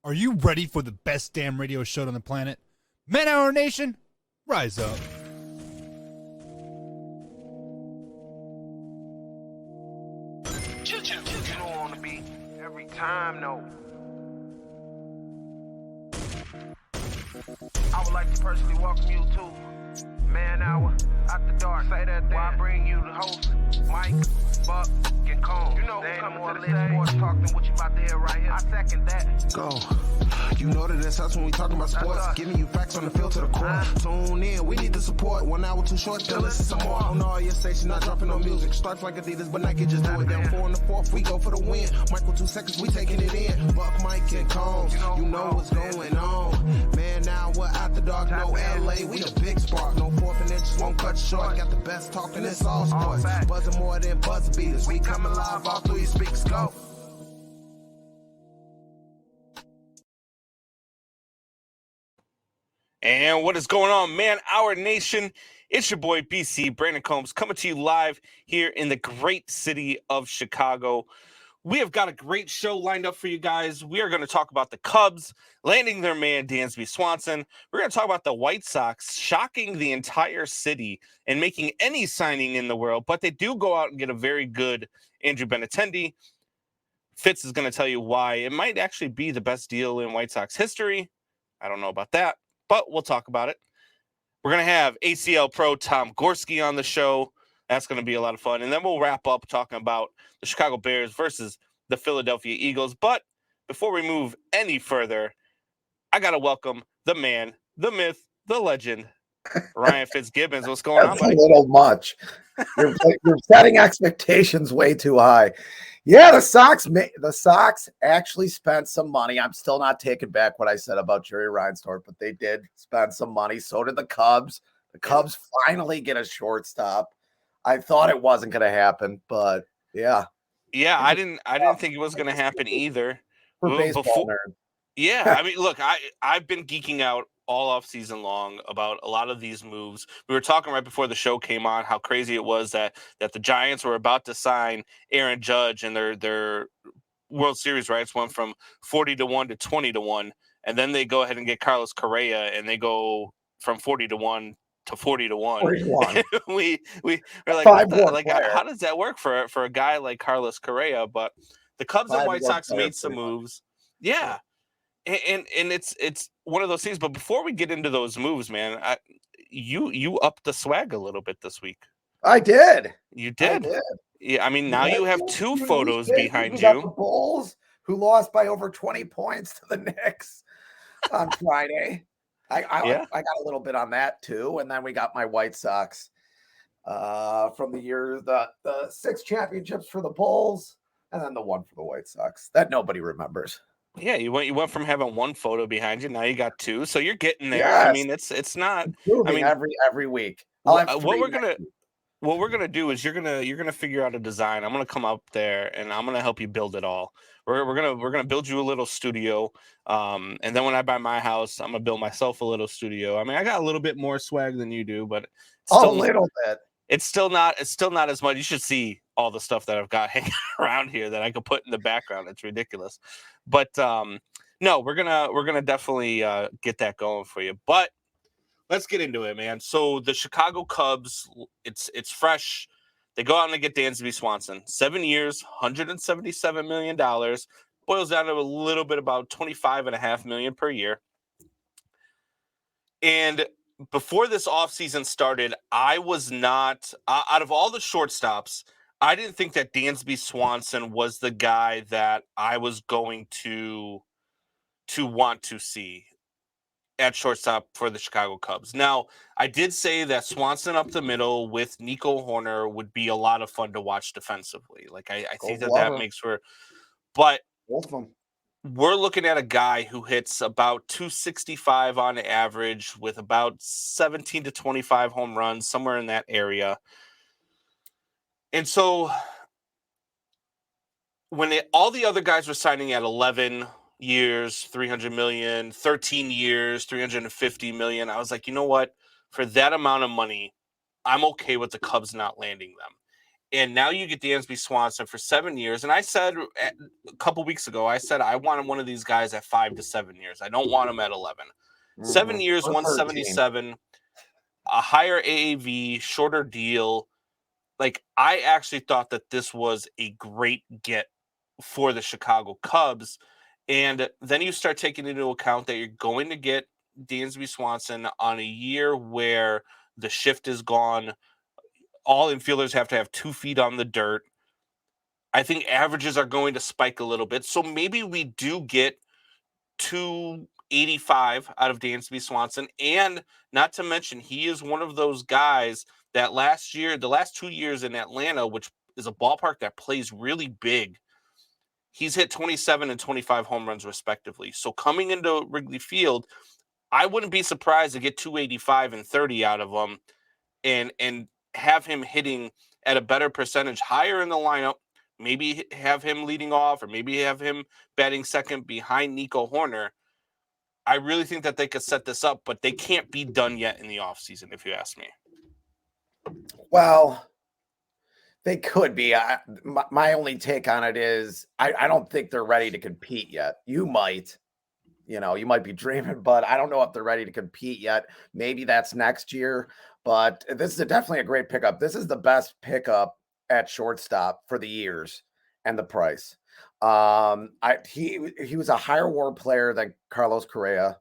Are you ready for the best damn radio show on the planet? Man Hour Nation, rise up. You know on the beat every time, no. I would like to personally welcome you to Man Hour After Dark. Say that thing. Why I bring you the host, Mike, Buck, and Combs. You know who's coming to the stage. Sports talk than what you about to hear right here. I second that. Go. You know that it's us when we talking about sports. Giving you facts on the field to the core. Tune in, we need the support. 1 hour too short, then listen some more. On all your stations, not dropping no music. Starts like Adidas, but Nike just do it. Down 4 in the 4th, we go for the win. Michael 2 seconds, we taking it in. Buck, Mike, and Combs. You know what's going on. Man, now we're After Dark, no LA. We the big spark. No 4th and inches, won't cut short. Got the best talking, it's all sports. Buzzing more than buzz beaters. We coming live all through your speakers. Go. And what is going on, Man Hour Nation? It's your boy BC, Brandon Combs, coming to you live here in the great city of Chicago. We have got a great show lined up for you guys. We are going to talk about the Cubs landing their man, Dansby Swanson. We're going to talk about the White Sox shocking the entire city and making any signing in the world, but they do go out and get a very good Andrew Benintendi. Fitz is going to tell you why it might actually be the best deal in White Sox history. I don't know about that, but we'll talk about it. We're going to have ACL Pro Tom Gorski on the show. That's going to be a lot of fun. And then we'll wrap up talking about the Chicago Bears versus the Philadelphia Eagles. But before we move any further, I got to welcome the man, the myth, the legend, Ryan Fitzgibbons. What's going on, buddy? That's a little much. You're setting expectations way too high. Yeah, the Sox actually spent some money. I'm still not taking back what I said about Jerry Reinsdorf, but they did spend some money. So did the Cubs. The Cubs finally get a shortstop. I thought it wasn't going to happen, but yeah. Yeah, I didn't think it was going to happen either. For baseball nerds. Yeah, I mean, look, I've been geeking out all off season long about a lot of these moves. We were talking right before the show came on how crazy it was that the Giants were about to sign Aaron Judge, and their World Series rights went from 40-1 to 20-1, and then they go ahead and get Carlos Correa, and they go from 40-1 to 40-1. we're like, how does that work for a guy like Carlos Correa? But the Cubs and White Sox made some moves. Yeah. And it's one of those things. But before we get into those moves, man, you upped the swag a little bit this week. I did. You did. I did. Yeah, I mean, now you have 2 photos behind you. Got the Bulls, who lost by over 20 points to the Knicks on Friday. I got a little bit on that too, and then we got my White Sox from the year the 6 championships for the Bulls, and then the 1 for the White Sox that nobody remembers. Yeah, you went from having 1 photo behind you, now you got 2, so you're getting there. Yes. I mean, it's not. I mean, every week. What we're gonna do is you're gonna figure out a design. I'm gonna come up there and I'm gonna help you build it all. We're gonna build you a little studio, and then when I buy my house, I'm gonna build myself a little studio. I mean, I got a little bit more swag than you do, but still, a little bit. It's still not as much. You should see all the stuff that I've got hanging around here that I could put in the background. It's ridiculous, but no, we're gonna definitely get that going for you. But let's get into it, man. So the Chicago Cubs, it's fresh. They go out and they get Dansby Swanson. 7 years, $177 million. Boils down to a little bit about $25.5 million per year. And before this offseason started, I was not out of all the shortstops, I didn't think that Dansby Swanson was the guy that I was going to want to see at shortstop for the Chicago Cubs. Now, I did say that Swanson up the middle with Nico Horner would be a lot of fun to watch defensively. Like I think that makes for, but both of them. We're looking at a guy who hits about 265 on average with about 17 to 25 home runs, somewhere in that area. And so when all the other guys were signing at 11 years, 300 million, 13 years, 350 million, I was like, you know what? For that amount of money, I'm okay with the Cubs not landing them. And now you get Dansby Swanson for 7 years. And I said a couple weeks ago, I said I wanted one of these guys at 5 to 7 years. I don't want him at 11. 7 years, Or 177, a higher AAV, shorter deal. Like, I actually thought that this was a great get for the Chicago Cubs. And then you start taking into account that you're going to get Dansby Swanson on a year where the shift is gone. All infielders have to have 2 feet on the dirt. I think averages are going to spike a little bit. So maybe we do get 285 out of Dansby Swanson. And not to mention, he is one of those guys that last year, the last 2 years in Atlanta, which is a ballpark that plays really big, he's hit 27 and 25 home runs respectively. So coming into Wrigley Field, I wouldn't be surprised to get 285 and 30 out of him and have him hitting at a better percentage higher in the lineup. Maybe have him leading off, or maybe have him batting second behind Nico Horner. I really think that they could set this up, but they can't be done yet in the offseason, if you ask me. Well, they could be. My only take on it is I don't think they're ready to compete yet. You might be dreaming, but I don't know if they're ready to compete yet. Maybe that's next year, but this is definitely a great pickup. This is the best pickup at shortstop for the years and the price. He was a higher WAR player than Carlos Correa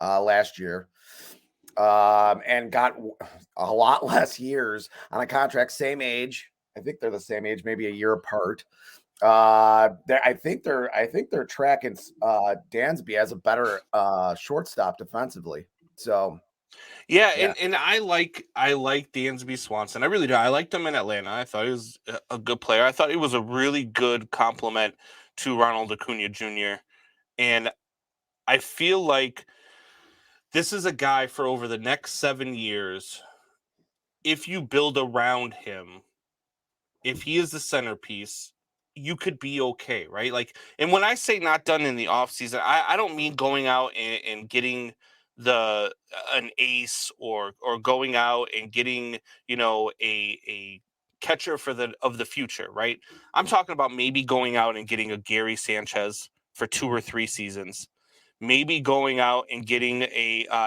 last year, and got a lot less years on a contract, same age. I think they're the same age, maybe a year apart. I think they're tracking Dansby as a better shortstop defensively. So yeah. And I like Dansby Swanson. I really do. I liked him in Atlanta. I thought he was a good player. I thought he was a really good compliment to Ronald Acuna Jr. And I feel like this is a guy for over the next 7 years. If you build around him, if he is the centerpiece, you could be okay, right? Like, and when I say not done in the offseason, I don't mean going out and getting an ace or going out and getting, a catcher of the future, right? I'm talking about maybe going out and getting a Gary Sanchez for 2 or 3 seasons. Maybe going out and getting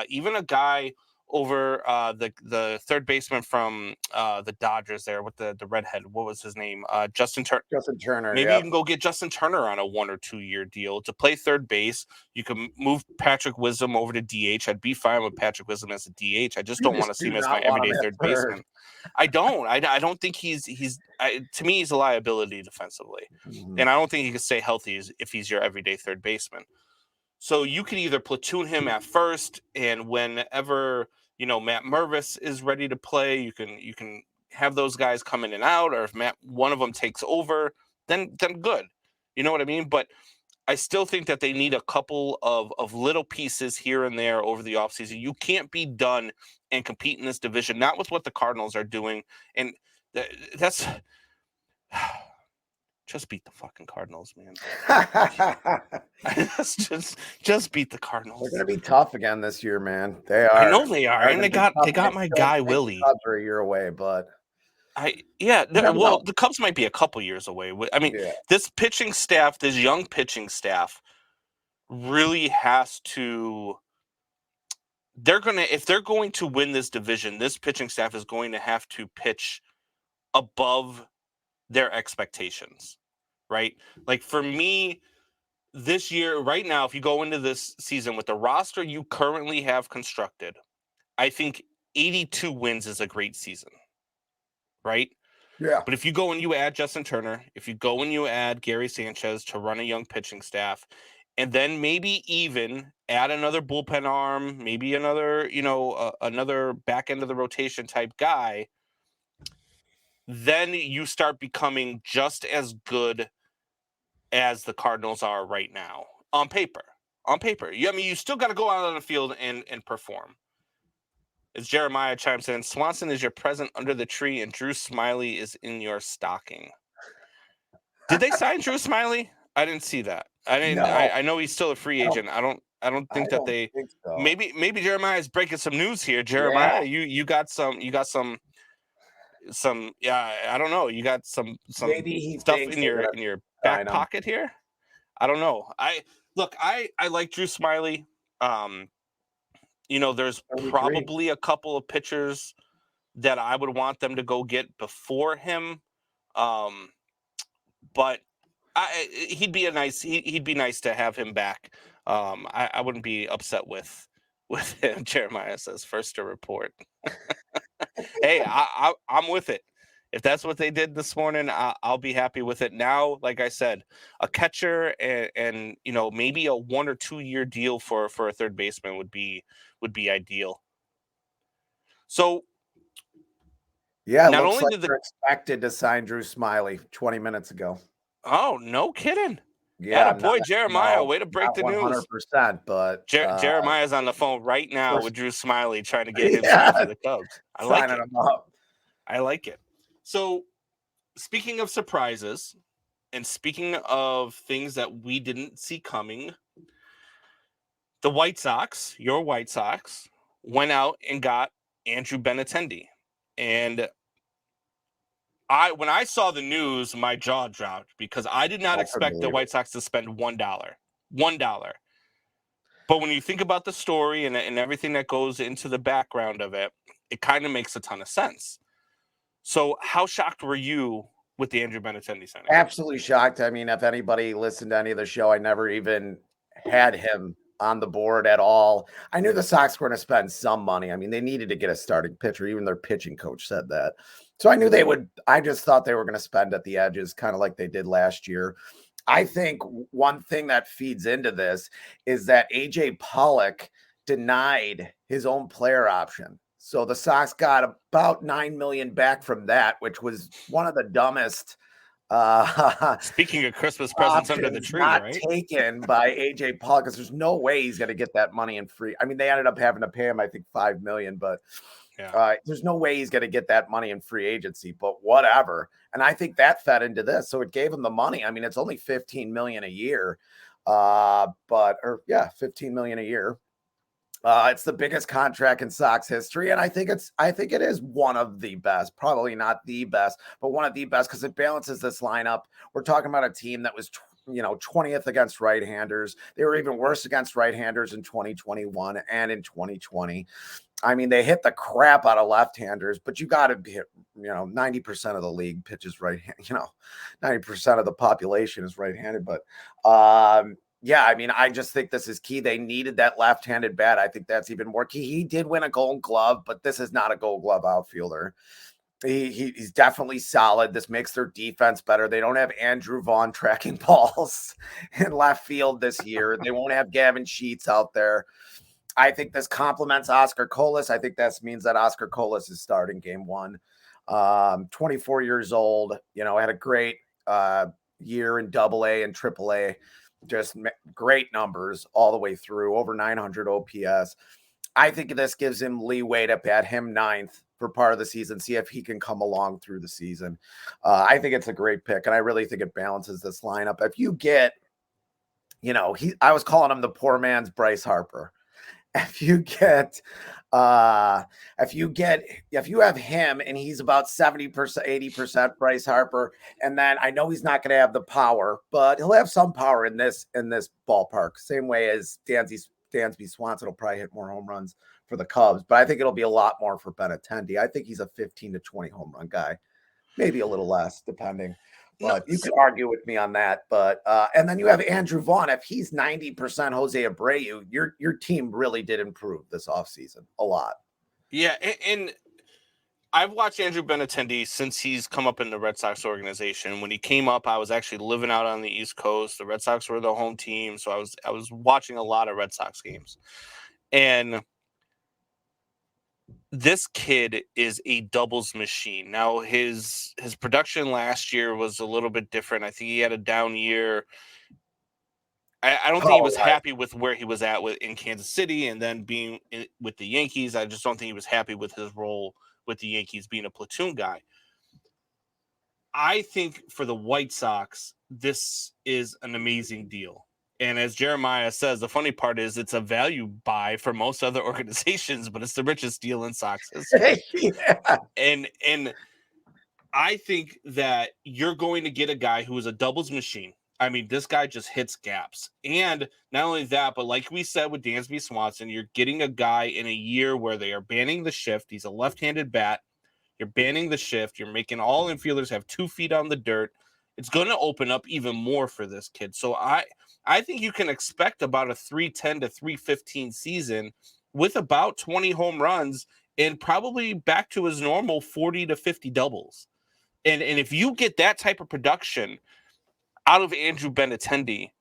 even a guy over the third baseman from the Dodgers there with the redhead. What was his name? Justin Turner. Justin Turner. Maybe you can go get Justin Turner on a 1 or 2 year deal to play third base. You can move Patrick Wisdom over to DH. I'd be fine with Patrick Wisdom as a DH. I just don't want to see him as my everyday third baseman. I don't think he's to me, he's a liability defensively. Mm-hmm. And I don't think he can stay healthy if he's your everyday third baseman. So you can either platoon him at first, and whenever Matt Mervis is ready to play, you can have those guys come in and out, or if one of them takes over, then good. You know what I mean? But I still think that they need a couple of little pieces here and there over the offseason. You can't be done and compete in this division, not with what the Cardinals are doing. And that's just beat the fucking Cardinals, man. just beat the Cardinals. They're gonna be tough again this year, man. They are. I know they are, and they got my guy Willie. Cubs are a year away, but the Cubs might be a couple years away. I mean, this pitching staff, this young pitching staff, really has to. If they're going to win this division, this pitching staff is going to have to pitch above their expectations, right? Like, for me, this year, right now, if you go into this season with the roster you currently have constructed, I think 82 wins is a great season, right? Yeah. But if you go and you add Justin Turner, if you go and you add Gary Sanchez to run a young pitching staff, and then maybe even add another bullpen arm, maybe another, another back end of the rotation type guy, then you start becoming just as good as the Cardinals are right now on paper. You still got to go out on the field and perform. As Jeremiah chimes in, Swanson is your present under the tree, and Drew Smiley is in your stocking. Did they sign Drew Smiley? I didn't see that. I didn't. No. I know he's still a free agent. I don't think that they. Think so. Maybe Jeremiah is breaking some news here. Jeremiah, you got some I don't know. You got some Maybe he stuff thinks in they're your gonna back sign him. pocket here. I don't know. I like Drew Smiley. There's I would agree. probably a couple of pitchers that I would want them to go get before him. But he'd be nice to have him back. I wouldn't be upset with him. Jeremiah says first to report. Hey, I'm with it. If that's what they did this morning, I'll be happy with it. Now, like I said, a catcher and maybe a 1 or 2 year deal for a third baseman would be ideal. So Yeah, it not looks only like did the they're expected to sign Drew Smiley 20 minutes ago. oh, no kidding. Yeah, boy, Jeremiah, way to break the news. 100%, but Jeremiah's on the phone right now with Drew Smiley trying to get him Yeah. signed for the Cubs. I like signing it. him up. I like it. So, speaking of surprises, and speaking of things that we didn't see coming, the White Sox, your White Sox, went out and got Andrew Benintendi. And when I saw the news, my jaw dropped because I did not expect the White Sox to spend $1. $1. But when you think about the story and everything that goes into the background of it, it kind of makes a ton of sense. So how shocked were you with the Andrew Benintendi signing? Absolutely shocked. I mean, if anybody listened to any of the show, I never even had him on the board at all. I knew the Sox were going to spend some money. I mean, they needed to get a starting pitcher. Even their pitching coach said that. So I knew they would. I just thought they were going to spend at the edges, kind of like they did last year. I think one thing that feeds into this is that AJ Pollock denied his own player option. So the Sox got about $9 million back from that, which was one of the dumbest. Speaking of Christmas presents under the tree, not right? taken by AJ Pollock, because there's no way he's going to get that money in free. I mean, they ended up having to pay him, I think, $5 million, but there's no way he's going to get that money in free agency. But whatever. And I think that fed into this, so it gave him the money. I mean, it's only $15 million a year, 15 million a year. It's the biggest contract in Sox history, and I think it is one of the best, probably not the best, but one of the best because it balances this lineup. We're talking about a team that was 20th against right-handers. They were even worse against right-handers in 2021 and in 2020. I mean, they hit the crap out of left-handers, but you got to hit, 90% of the league pitches right-handed, 90% of the population is right-handed, but yeah, I mean, I just think this is key. They needed that left-handed bat. I think that's even more key. He did win a Gold Glove, but this is not a Gold Glove outfielder. He's definitely solid. This makes their defense better. They don't have Andrew Vaughn tracking balls in left field this year. They won't have Gavin Sheets out there. I think this complements Oscar Colas. I think that means that Oscar Colas is starting game one. 24 years old, had a great year in AA and AAA. Just great numbers all the way through, over 900 OPS. I think this gives him leeway to bat him ninth for part of the season, see if he can come along through the season. I think it's a great pick, and I really think it balances this lineup. If you get, I was calling him the poor man's Bryce Harper. If you have him and he's about 70%, 80% Bryce Harper, and then I know he's not going to have the power, but he'll have some power in this ballpark. Same way as Dansby Swanson will probably hit more home runs for the Cubs, but I think it'll be a lot more for Benintendi. I think he's a 15 to 20 home run guy, maybe a little less, depending. But you could argue with me on that. But and then you have Andrew Vaughn. If he's 90% Jose Abreu, your team really did improve this offseason a lot. Yeah, and I've watched Andrew Benintendi since he's come up in the Red Sox organization. When he came up, I was actually living out on the East Coast. The Red Sox were the home team, so I was watching a lot of Red Sox games. And this kid is a doubles machine. Now, his production last year was a little bit different. I think he had a down year. I don't think he was happy with where he was at in Kansas City and then being with the Yankees. I just don't think he was happy with his role with the Yankees being a platoon guy. I think for the White Sox, this is an amazing deal. And as Jeremiah says, the funny part is it's a value buy for most other organizations, but it's the richest deal in Sox history. Yeah. And I think that you're going to get a guy who is a doubles machine. I mean, this guy just hits gaps. And not only that, but like we said with Dansby Swanson, you're getting a guy in a year where they are banning the shift. He's a left-handed bat. You're banning the shift. You're making all infielders have 2 feet on the dirt. It's going to open up even more for this kid. So I think you can expect about a 310 to 315 season with about 20 home runs and probably back to his normal 40 to 50 doubles. And if you get that type of production out of Andrew Benintendi,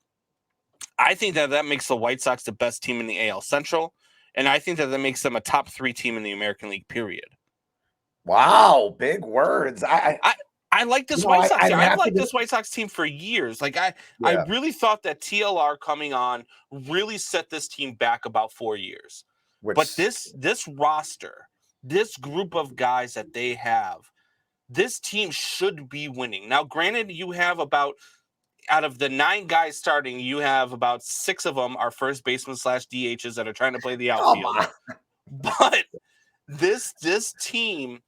I think that makes the White Sox the best team in the AL Central. And I think that makes them a top 3 team in the American League, period. Wow, big words. I like this White Sox team. I've liked this White Sox team for years. Like I really thought that TLR coming on really set this team back about 4 years. But this roster, this group of guys that they have, this team should be winning. Now, granted, you have about, out of the 9 guys starting, you have about 6 of them are first baseman / DHs that are trying to play the outfield. But this team,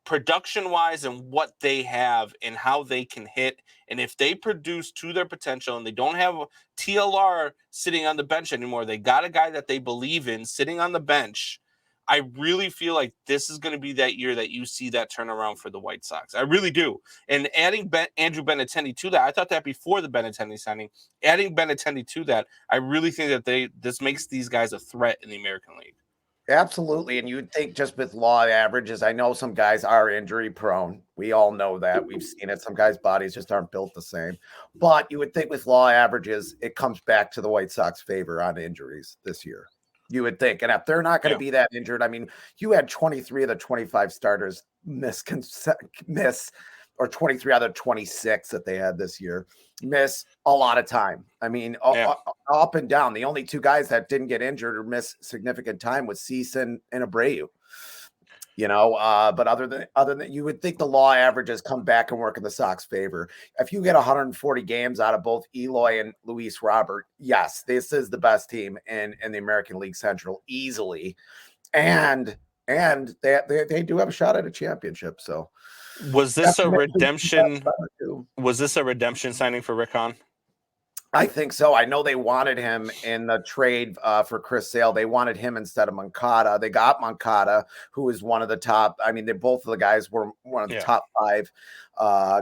production-wise and what they have and how they can hit, and if they produce to their potential and they don't have TLR sitting on the bench anymore, they got a guy that they believe in sitting on the bench. I really feel like this is going to be that year that you see that turnaround for the White Sox. I really do. And adding Andrew Benintendi to that, I thought that before the Benintendi signing, adding Benintendi to that, I really think that this makes these guys a threat in the American League. Absolutely. And you would think just with law averages, I know some guys are injury prone. We all know that. We've seen it. Some guys' bodies just aren't built the same. But you would think with law averages, it comes back to the White Sox favor on injuries this year. You would think. And if they're not going to be that injured, I mean, you had 23 of the 25 starters miss, or 23 out of 26 that they had this year miss a lot of time. I mean, up and down. The only 2 guys that didn't get injured or miss significant time was Cease and Abreu. But other than you would think the law averages come back and work in the Sox favor. If you get 140 games out of both Eloy and Luis Robert, yes, this is the best team in the American League Central easily. And they do have a shot at a championship. So was this a redemption? Was this a redemption signing for Rick Hahn? I think so. I know they wanted him in the trade for Chris Sale. They wanted him instead of Moncada. They got Moncada, who is one of the top. I mean, both of the guys were one of the top 5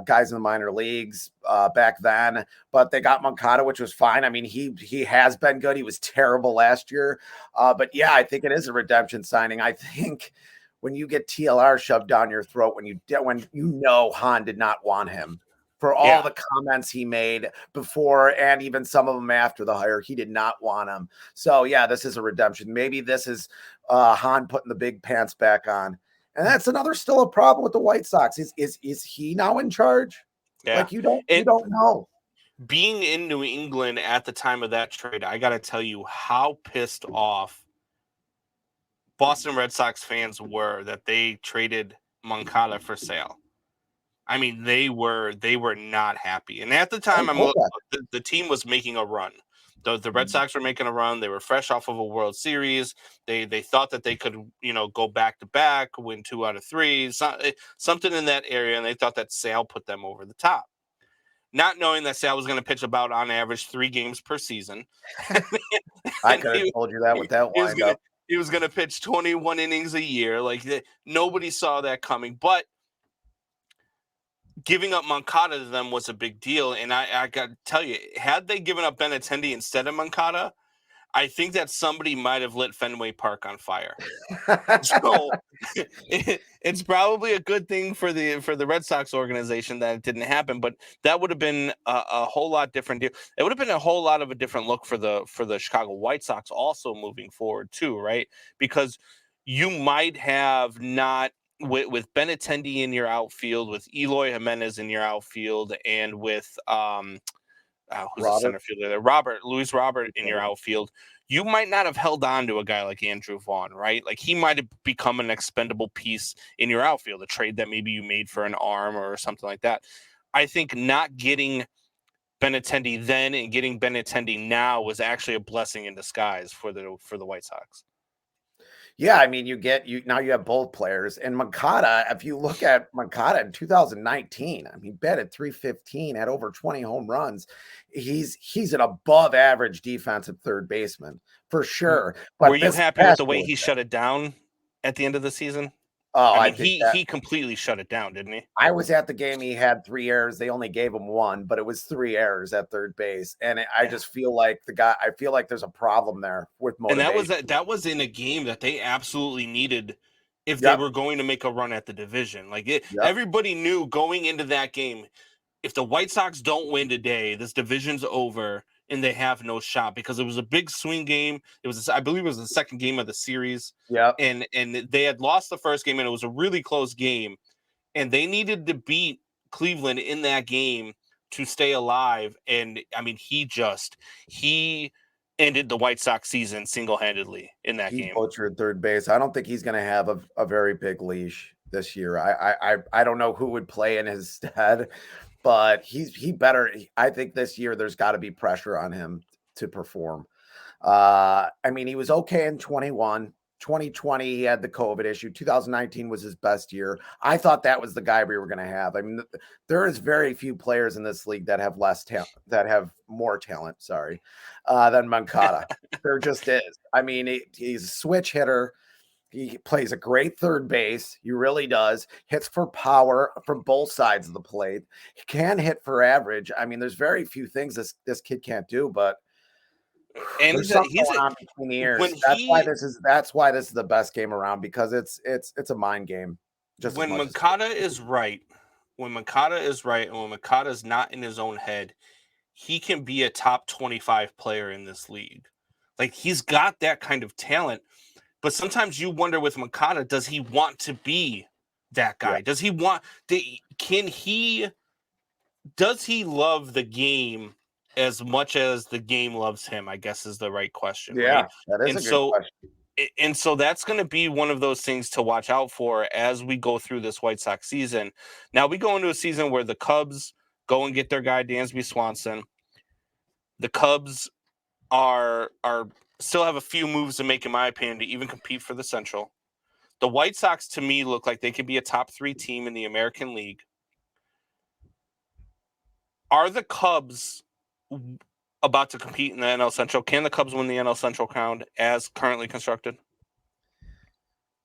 guys in the minor leagues back then. But they got Moncada, which was fine. I mean, he has been good. He was terrible last year. But yeah, I think it is a redemption signing. I think when you get TLR shoved down your throat, when Hahn did not want him. For all the comments he made before and even some of them after the hire, he did not want him. So, yeah, this is a redemption. Maybe this is Hahn putting the big pants back on. And that's still a problem with the White Sox. Is he now in charge? Yeah. Like, you don't know. Being in New England at the time of that trade, I got to tell you how pissed off Boston Red Sox fans were that they traded Moncada for Sale. I mean, they were not happy. And at the time, the team was making a run. The Red Sox were making a run. They were fresh off of a World Series. They thought that they could, go back to back, win 2 out of 3, something in that area. And they thought that Sale put them over the top. Not knowing that Sale was going to pitch about on average 3 games per season. I could have told you that with that windup. He was going to pitch 21 innings a year. Like nobody saw that coming, but giving up Moncada to them was a big deal. And I got to tell you, had they given up Benintendi instead of Moncada, I think that somebody might have lit Fenway Park on fire. So it's probably a good thing for the Red Sox organization that it didn't happen, but that would have been a whole lot different deal. It would have been a whole lot of a different look for the Chicago White Sox also moving forward too, right? Because you might have not with Benintendi in your outfield, with Eloy Jimenez in your outfield, and with who's the center fielder there? Luis Robert in your outfield, you might not have held on to a guy like Andrew Vaughn, right? Like he might have become an expendable piece in your outfield, a trade that maybe you made for an arm or something like that. I think not getting Benintendi then and getting Benintendi now was actually a blessing in disguise for the White Sox. Yeah, I mean, you now you have both players. And Moncada, if you look at Moncada in 2019, I mean, batted 315, had over 20 home runs. He's an above average defensive third baseman for sure. Were But you this happy with past the way year he was bad. shut it down at the end of the season? Oh, I I mean, think he that he completely shut it down, didn't he? I was at the game. He had 3 errors. They only gave him 1, but it was 3 errors at third base. And I Yeah. just feel like I feel like there's a problem there with And motivation. that was in a game that they absolutely needed if they Yep. were going to make a run at the division. Like Yep. everybody knew going into that game, if the White Sox don't win today, this division's over and they have no shot because it was a big swing game. It was, I believe, it was the second game of the series, Yep. and they had lost the first game, and it was a really close game, and they needed to beat Cleveland in that game to stay alive. And I mean, he ended the White Sox season single-handedly in that He game. butchered third base. I don't think he's going to have a very big leash this year. I don't know who would play in his stead, but he better. I think this year there's got to be pressure on him to perform. I mean, he was okay in 21. 2020, he had the COVID issue. 2019 was his best year. I thought that was the guy we were going to have. I mean, there is very few players in this league that have less talent, that have more talent, than Moncada. There just is. I mean, he's a switch hitter. He plays a great third base. He really does. Hits for power from both sides of the plate. He can hit for average. I mean, there's very few things this kid can't do, but And there's something going on between the ears. That's why this is the best game around, because it's a mind game. Just when Moncada is right, and when Moncada is not in his own head, he can be a top 25 player in this league. Like, he's got that kind of talent, but sometimes you wonder with Moncada, does he want to be that guy? Yeah. Does he love the game as much as the game loves him, I guess is the right question. Yeah, right? That is a good question. And so that's going to be one of those things to watch out for as we go through this White Sox season. Now we go into a season where the Cubs go and get their guy, Dansby Swanson. The Cubs are still have a few moves to make, in my opinion, to even compete for the Central. The White Sox, to me, look like they could be a top 3 team in the American League. Are the Cubs about to compete in the NL Central? Can the Cubs win the NL Central crown as currently constructed?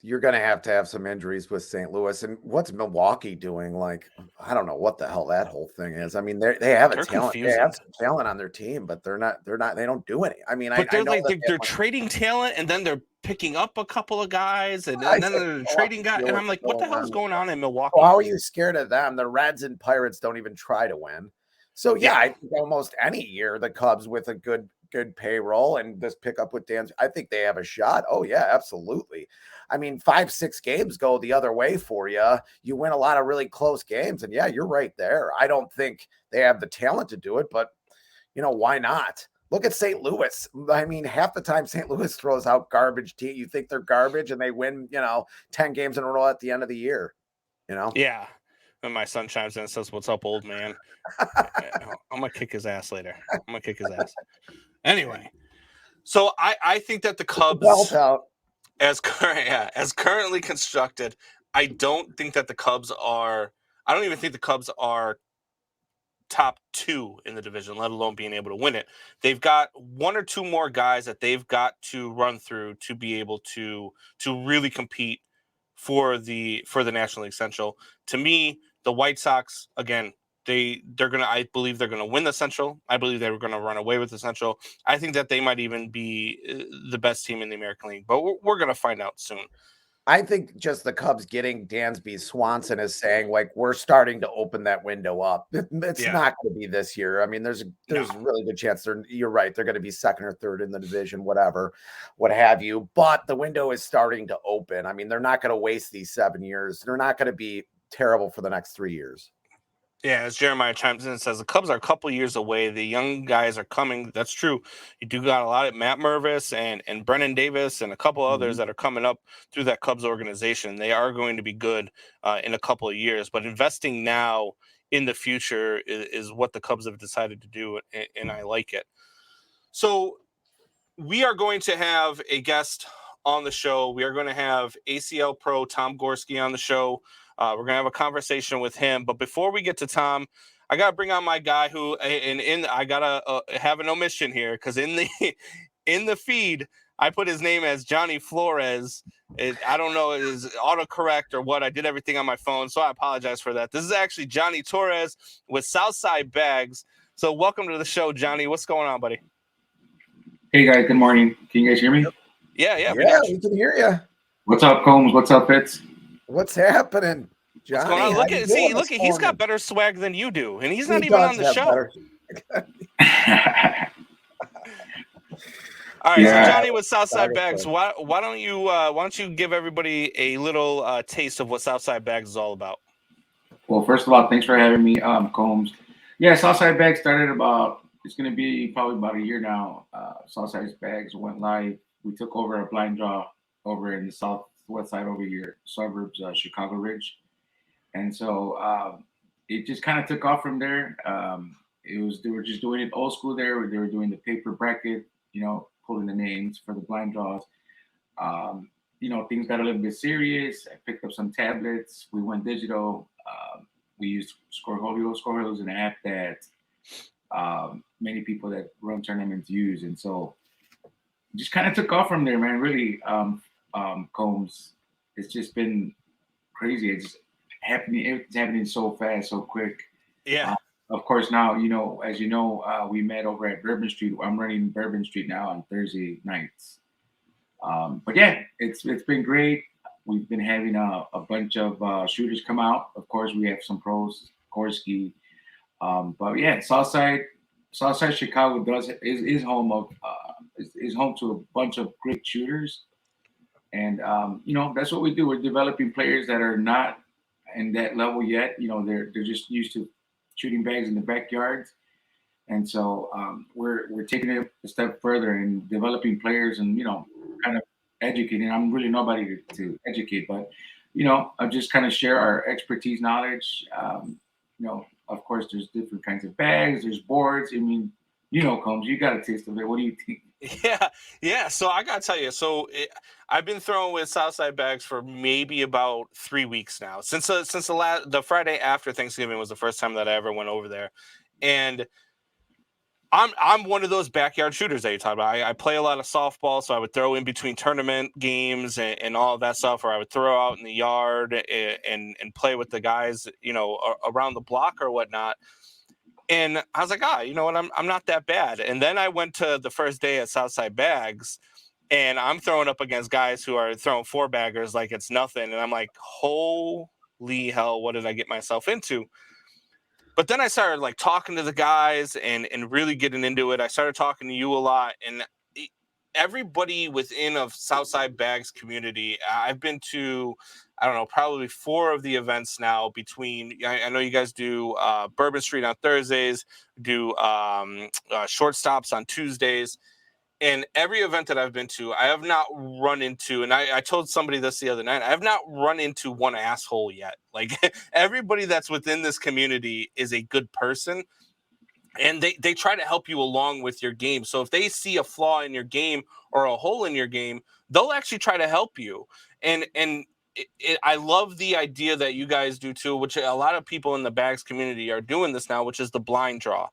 You're going to have some injuries with St. Louis. And what's Milwaukee doing? Like, I don't know what the hell that whole thing is. I mean, they have a talent. Confusing. They have some talent on their team, but they don't do any. I mean, but they're trading talent, and then they're picking up a couple of guys, and then they're trading guys. And I'm like, what the hell is going on in Milwaukee? Well, how are you scared of them? The Reds and Pirates don't even try to win. So yeah, I think almost any year the Cubs with a good payroll and this pickup with Dan, I think they have a shot. Oh yeah, absolutely. I mean, 5-6 games go the other way for you. You win a lot of really close games, and yeah, you're right there. I don't think they have the talent to do it, but why not? Look at St. Louis. I mean, half the time St. Louis throws out garbage team. You think they're garbage, and they win, 10 games in a row at the end of the year. Yeah. And my son chimes in and says, "What's up, old man?" I'm gonna kick his ass later. Anyway, so I think that the Cubs, as currently constructed, I don't think that the Cubs are. I don't even think the Cubs are top 2 in the division, let alone being able to win it. They've got 1 or 2 more guys that they've got to run through to be able to really compete for the National League Central. To me, the White Sox, again, I believe they're gonna win the Central. I believe they were gonna run away with the Central. I think that they might even be the best team in the American League, but we're gonna find out soon. I think just the Cubs getting Dansby Swanson is saying, like, we're starting to open that window up. It's not going to be this year. I mean, there's a really good chance you're right. They're going to be second or third in the division, what have you. But the window is starting to open. I mean, they're not going to waste these 7 years. They're not going to be terrible for the next 3 years. Yeah, as Jeremiah chimes in and says, the Cubs are a couple years away. The young guys are coming. That's true. You do got a lot of Matt Mervis and Brennan Davis and a couple others that are coming up through that Cubs organization. They are going to be good in a couple of years. But investing now in the future is what the Cubs have decided to do, and I like it. So we are going to have a guest on the show. We are going to have ACL Pro Tom Gorski on the show. We're going to have a conversation with him. But before we get to Tom, I got to bring on my guy who, I got to have an omission here because in the feed, I put his name as Johnny Flores. I don't know, it is autocorrect or what. I did everything on my phone, so I apologize for that. This is actually Johnny Torres with Southside Bags. So welcome to the show, Johnny. What's going on, buddy? Hey, guys. Good morning. Can you guys hear me? Yeah, we can hear you. What's up, Combs? What's up, Fitz? What's happening, Johnny? What's going on? Look at he's got better swag than you do, and he's not even on the show. All right, so Johnny with Southside Bags, why don't you give everybody a little taste of what Southside Bags is all about? Well, first of all, thanks for having me, Combs. Yeah, Southside Bags started it's going to be probably about a year now. Southside Bags went live. We took over a blind draw over in the southwest side over here, suburbs, Chicago Ridge. And so it just kind of took off from there. They were just doing it old school there. They were doing the paper bracket, pulling the names for the blind draws. Things got a little bit serious. I picked up some tablets. We went digital. We used Scorehole. Scorehole is an app that many people that run tournaments use. And so it just kind of took off from there, man. Really, Combs, it's just been crazy. It's everything's happening so fast, so quick. Yeah. Of course, now, as you know, we met over at Bourbon Street. I'm running Bourbon Street now on Thursday nights. But yeah, it's been great. We've been having a bunch of shooters come out. Of course, we have some pros, Gorski. But yeah, Southside Chicago is home to a bunch of great shooters. And that's what we do. We're developing players that are not in that level yet. They're just used to shooting bags in the backyards. And so we're taking it a step further and developing players and, kind of educating. I'm really nobody to educate, but, I just kind of share our expertise knowledge. Of course, there's different kinds of bags. There's boards. I mean, Combs, you got a taste of it. What do you think? Yeah. So I got to tell you, I've been throwing with Southside Bags for maybe about 3 weeks now. Since the Friday after Thanksgiving was the first time that I ever went over there. And I'm one of those backyard shooters that you talk about. I play a lot of softball, so I would throw in between tournament games and all of that stuff, or I would throw out in the yard and play with the guys, around the block or whatnot. And I was like, you know what? I'm not that bad. And then I went to the first day at Southside Bags, and I'm throwing up against guys who are throwing 4-baggers like it's nothing. And I'm like, holy hell, what did I get myself into? But then I started talking to the guys and really getting into it. I started talking to you a lot, and everybody within of Southside Bags community, I've been to, I don't know, probably 4 of the events now between, I know you guys do Bourbon Street on Thursdays, do short stops on Tuesdays. And every event that I've been to, I have not run into, and I told somebody this the other night, I have not run into one asshole yet. Everybody that's within this community is a good person, and they try to help you along with your game. So if they see a flaw in your game or a hole in your game, they'll actually try to help you. And I love the idea that you guys do too, which a lot of people in the bags community are doing this now, which is the blind draw.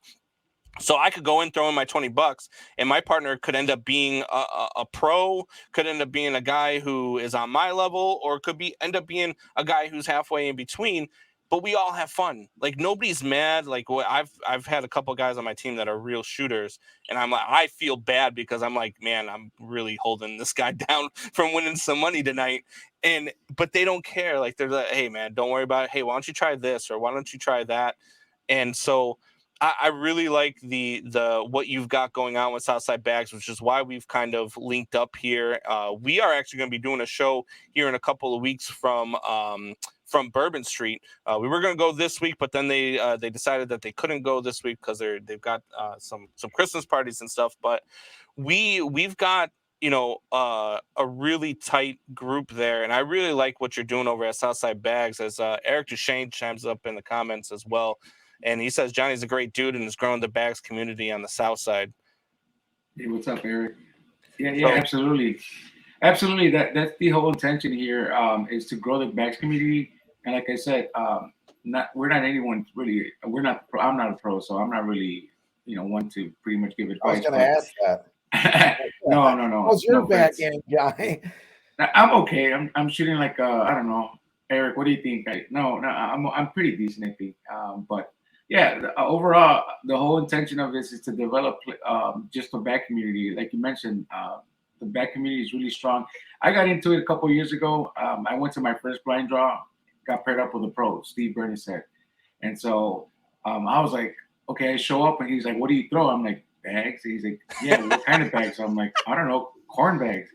So I could go in, throw in my $20, and my partner could end up being a pro, could end up being a guy who is on my level, or could end up being a guy who's halfway in between. But we all have fun. Nobody's mad. I've had a couple guys on my team that are real shooters, and I feel bad because I'm like, man, I'm really holding this guy down from winning some money tonight. But they don't care. They're like, hey man, don't worry about it. Hey, why don't you try this, or why don't you try that? And so I really like the what you've got going on with Southside Bags, which is why we've kind of linked up here. We are actually going to be doing a show here in a couple of weeks from Bourbon Street. We were going to go this week, but then they decided that they couldn't go this week because they've got some Christmas parties and stuff. But we've got a really tight group there, and I really like what you're doing over at Southside Bags. As Eric Duchesne chimes up in the comments as well. And he says Johnny's a great dude and has grown the bags community on the South Side. Hey, what's up, Eric? Yeah, absolutely. Absolutely. That's the whole intention here, is to grow the bags community. And like I said, we're not anyone really. We're not. I'm not a pro, so I'm not really, one to pretty much give I was advice. going to ask that. No. How's your No back offense. game, Johnny? I'm okay. I'm shooting like I don't know, Eric. What do you think? No, I'm pretty decent, I think. But yeah, overall, the whole intention of this is to develop just the back community, like you mentioned. The back community is really strong. I got into it a couple of years ago. I went to my first blind draw, got paired up with a pro, Steve Bernasek. And so I was like, okay, I show up and he's like, what do you throw? I'm like, bags. He's like, yeah, what kind of bags? I'm like, I don't know, corn bags.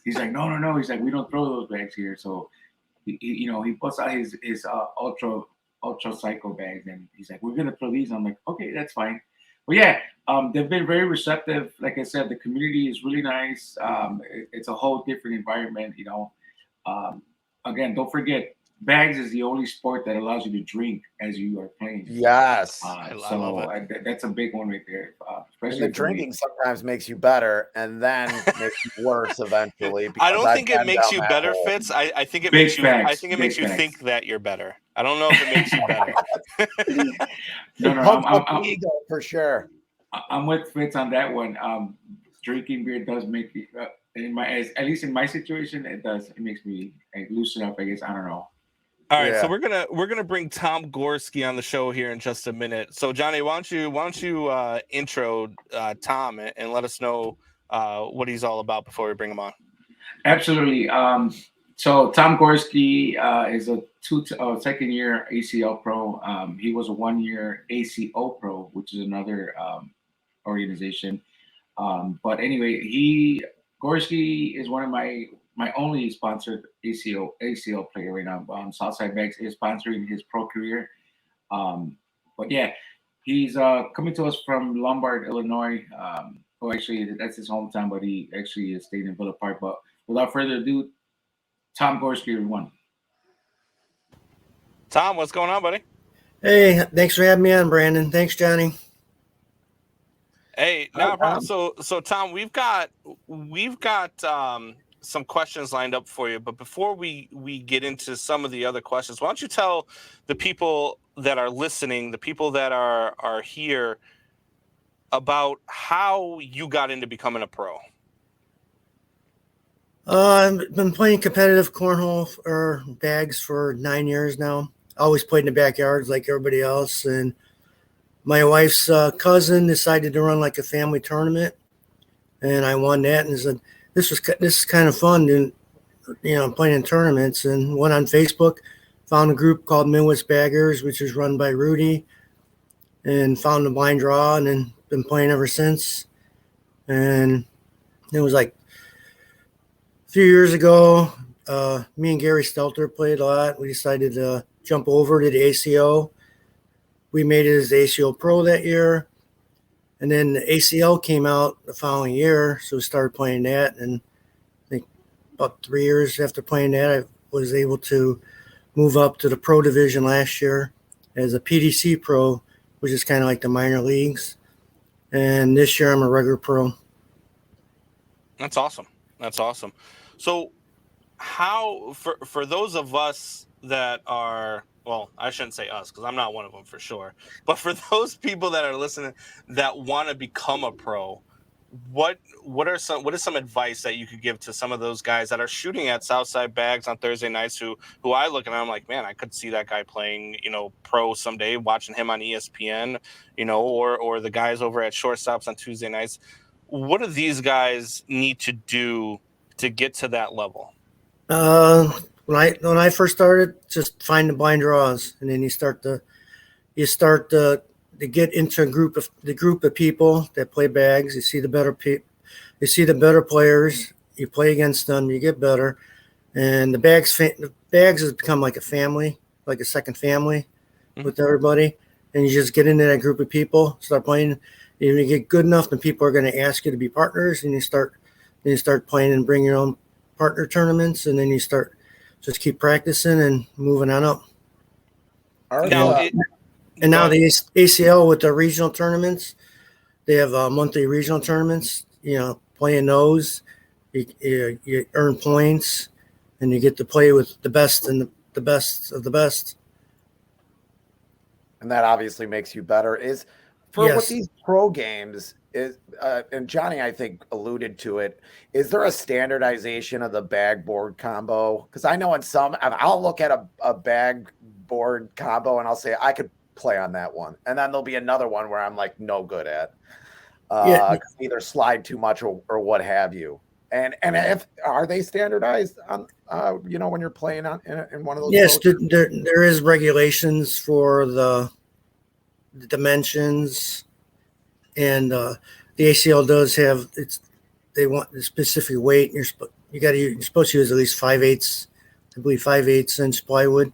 He's like, no. He's like, we don't throw those bags here. So, he puts out his ultra cycle bags and he's like, we're going to throw these. I'm like, okay, that's fine. But yeah, they've been very receptive. Like I said, the community is really nice. It's a whole different environment, Again, don't forget, bags is the only sport that allows you to drink as you are playing. Yes. That's a big one right there. And the drinking sometimes makes you better and then makes you worse eventually. I don't think it makes you better, Fitz. I think it makes you. I think it makes you think that you're better. I don't know if it makes you better. I'm ego for sure. I'm with Fitz on that one. Drinking beer does make you, at least in my situation, it does. It makes me loosen up. I guess I don't know. All right, so we're gonna bring Tom Gorski on the show here in just a minute. So Johnny, why don't you intro Tom and let us know what he's all about before we bring him on? Absolutely. So Tom Gorski is a second year ACL Pro. He was a 1 year ACO Pro, which is another organization. But anyway, Gorski is one of my only sponsored ACL player right now. SOUthside Bags is sponsoring his pro career. But yeah, he's coming to us from Lombard, Illinois. Actually, that's his hometown, but he actually is staying in Villa Park. But without further ado, Tom Gorski, everyone. Tom, what's going on, buddy? Hey, thanks for having me on, Brandon. Thanks, Johnny. Hey, no problem. So Tom, we've got some questions lined up for you, but before we get into some of the other questions, why don't you tell the people that are listening, the people that are here, about how you got into becoming a pro? I've been playing competitive cornhole or bags for 9 years now. Always played in the backyards like everybody else, and my wife's cousin decided to run like a family tournament, and I won that. And said, "This is kind of fun, and playing in tournaments." And went on Facebook, found a group called Midwest Baggers, which is run by Rudy, and found the blind draw, and then been playing ever since. And it was like a few years ago. Me and Gary Stelter played a lot. We decided to jump over to the ACO. We made it as ACL Pro that year. And then the ACL came out the following year, so we started playing that. And I think about 3 years after playing that, I was able to move up to the pro division last year as a PDC Pro, which is kind of like the minor leagues. And this year I'm a regular pro. That's awesome. So how, for those of us that are, well, I shouldn't say us because I'm not one of them for sure, but for those people that are listening that want to become a pro, what is some advice that you could give to some of those guys that are shooting at SOUthside Bags on Thursday nights who I look at and I'm like, man, I could see that guy playing, pro someday, watching him on ESPN, or the guys over at Shortstops on Tuesday nights. What do these guys need to do to get to that level? When I first started, just find the blind draws, and then you start to get into the group of people that play bags. You see the better players. You play against them, you get better, and the bags has become like a family, like a second family with everybody. And you just get into that group of people, start playing. And you get good enough, then people are going to ask you to be partners, and you start playing and bring your own partner tournaments, and then you start just keep practicing and moving on up. Now the ACL with the regional tournaments, they have monthly regional tournaments. Playing those, You earn points, and you get to play with the best and the best of the best. And that obviously makes you better. Is for Yes. what these pro games is, and Johnny, I think, alluded to it. Is there a standardization of the bag board combo? Because I know in some, I'll look at a bag board combo and I'll say I could play on that one, and then there'll be another one where I'm like no good at, either slide too much or what have you. And if are they standardized on when you're playing on in one of those? Yes, there is regulations for the dimensions, and the ACL does have they want a specific weight. You're supposed to use at least 5/8, I believe 5/8 inch plywood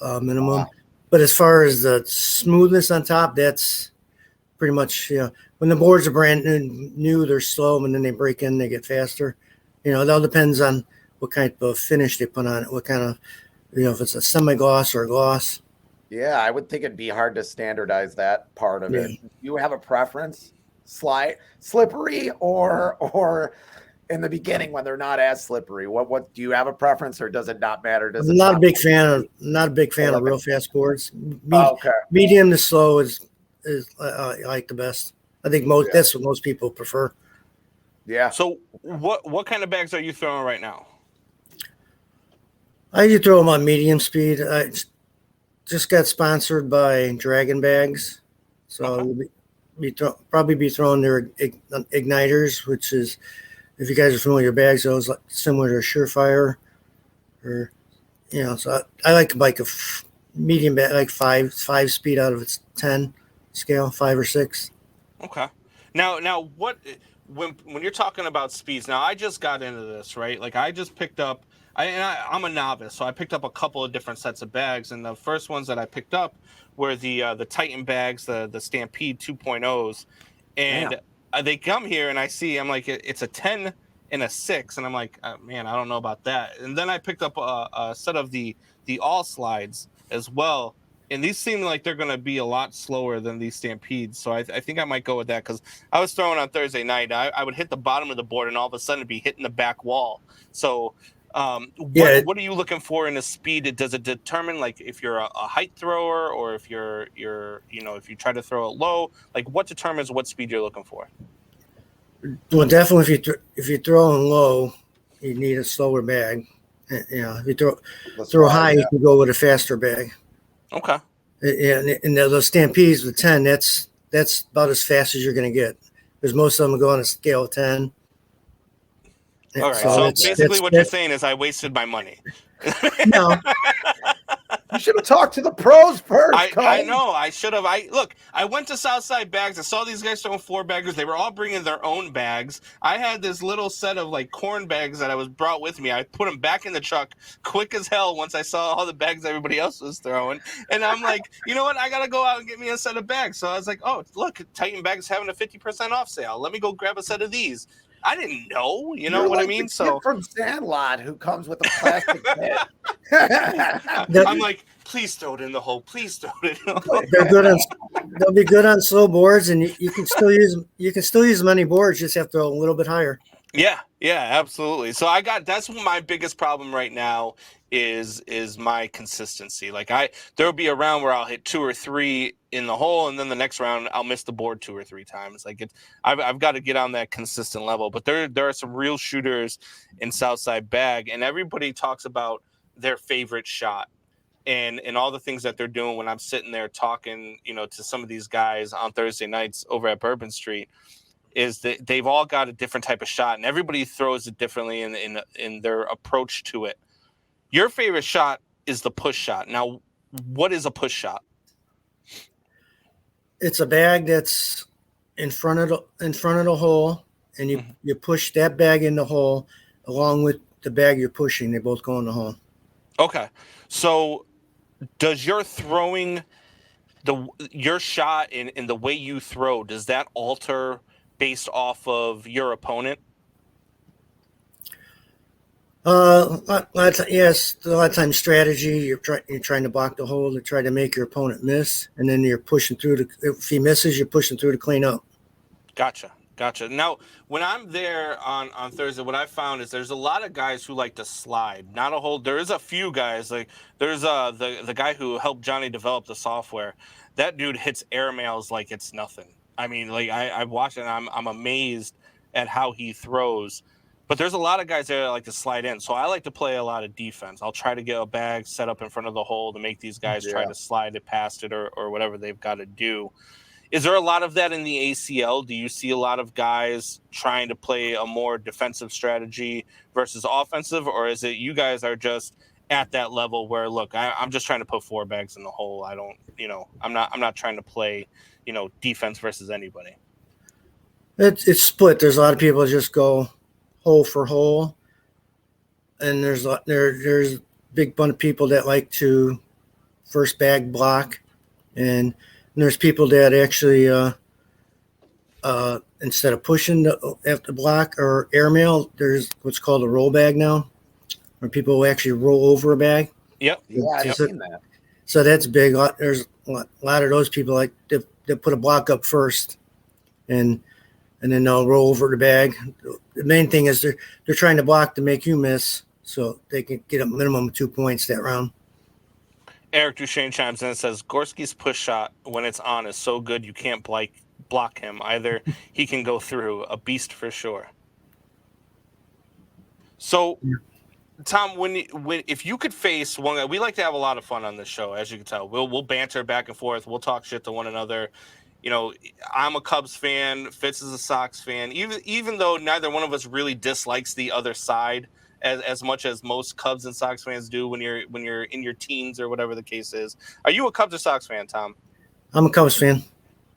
minimum. Wow. But as far as the smoothness on top, that's pretty much when the boards are brand new, they're slow, and then they break in, they get faster. It all depends on what kind of finish they put on it, what kind of if it's a semi-gloss or a gloss. Yeah, I would think it'd be hard to standardize that part of it. Do you have a preference? Slippery or in the beginning when they're not as slippery? What do you have a preference, or does it not matter? I'm not a big fan of real fast boards. Medium to slow is I like the best. I think that's what most people prefer. Yeah. So what kind of bags are you throwing right now? I usually throw them on medium speed. I just got sponsored by Dragon Bags, so probably be throwing their igniters, which is, if you guys are familiar with bags, those like similar to Surefire, or So I like a medium bag, like five speed out of its 10 scale, 5 or 6. Okay. Now what when you're talking about speeds? Now I just got into this, right? Like I just picked up. I'm a novice, so I picked up a couple of different sets of bags, and the first ones that I picked up were the Titan bags, the Stampede 2.0s, and they come here, and I'm like, it's a 10 and a 6, and I'm like, man, I don't know about that. And then I picked up a set of the all slides as well, and these seem like they're going to be a lot slower than these Stampedes, so I think I might go with that, because I was throwing on Thursday night, I would hit the bottom of the board, and all of a sudden it'd be hitting the back wall. So what are you looking for in a speed? Does it determine like if you're a height thrower, or if you're if you try to throw it low? Like what determines what speed you're looking for? Well, definitely if you're throwing low, you need a slower bag. If you throw high, you can go with a faster bag. Okay. And those Stampedes with 10, that's about as fast as you're going to get, because most of them go on a scale of 10. All right. So basically what you're saying is I wasted my money. No. You should have talked to the pros first. I know. I should have. I went to Southside Bags. I saw these guys throwing 4-baggers. They were all bringing their own bags. I had this little set of like corn bags that I was brought with me. I put them back in the truck quick as hell once I saw all the bags everybody else was throwing. And I'm like, you know what? I got to go out and get me a set of bags. So I was like, oh, look, Titan Bags having a 50% off sale. Let me go grab a set of these. I didn't know, You're what like I mean? The kid from Sandlot who comes with a plastic bag. I'm like, please throw it in the hole. Please throw it in the hole. They'll be good on slow boards, and you can still use them. You can still use them on any boards. You just have to throw a little bit higher. Yeah, absolutely. So that's my biggest problem right now is my consistency. Like there'll be a round where I'll hit 2 or 3 in the hole, and then the next round I'll miss the board 2 or 3 times. Like I've got to get on that consistent level. But there are some real shooters in Southside Bag, and everybody talks about their favorite shot and all the things that they're doing when I'm sitting there talking, to some of these guys on Thursday nights over at Bourbon Street. Is that they've all got a different type of shot, and everybody throws it differently in their approach to it. Your favorite shot is the push shot. Now, what is a push shot? It's a bag that's in front of the hole, and you push that bag in the hole along with the bag you're pushing. They both go in the hole. Okay, so does your throwing your shot in the way you throw, does that alter based off of your opponent? Yes, a lot of times strategy. You're trying to block the hole to try to make your opponent miss, and then you're pushing through if he misses, you're pushing through to clean up. Gotcha. Gotcha. Now, when I'm there on Thursday, what I found is there's a lot of guys who like to slide. Not a whole. There is a few guys like there's the guy who helped Johnny develop the software. That dude hits airmails like it's nothing. I mean, like I've watched it. And I'm amazed at how he throws. But there's a lot of guys there that like to slide in. So I like to play a lot of defense. I'll try to get a bag set up in front of the hole to make these guys try to slide it past it or whatever they've got to do. Is there a lot of that in the ACL? Do you see a lot of guys trying to play a more defensive strategy versus offensive, or is it you guys are just at that level where, look, I'm just trying to put 4 bags in the hole. I don't, I'm not trying to play, defense versus anybody. It's split. There's a lot of people that just go hole for hole, and there's a big bunch of people that like to first bag block, and there's people that actually, instead of pushing after block or airmail, there's what's called a roll bag now, where people will actually roll over a bag. Yep. Yeah, I've seen that. So that's big. There's a lot of those people like they put a block up first, and then they'll roll over the bag. The main thing is they're trying to block to make you miss, so they can get a minimum of 2 points that round. Eric Duchesne chimes in and says, Gorski's push shot, when it's on, is so good you can't block him. Either he can go through. A beast for sure. So, Tom, if you could face one guy, we like to have a lot of fun on this show, as you can tell. We'll banter back and forth. We'll talk shit to one another. I'm a Cubs fan. Fitz is a Sox fan. Even though neither one of us really dislikes the other side as much as most Cubs and Sox fans do when you're in your teens or whatever the case is. Are you a Cubs or Sox fan, Tom? I'm a Cubs fan.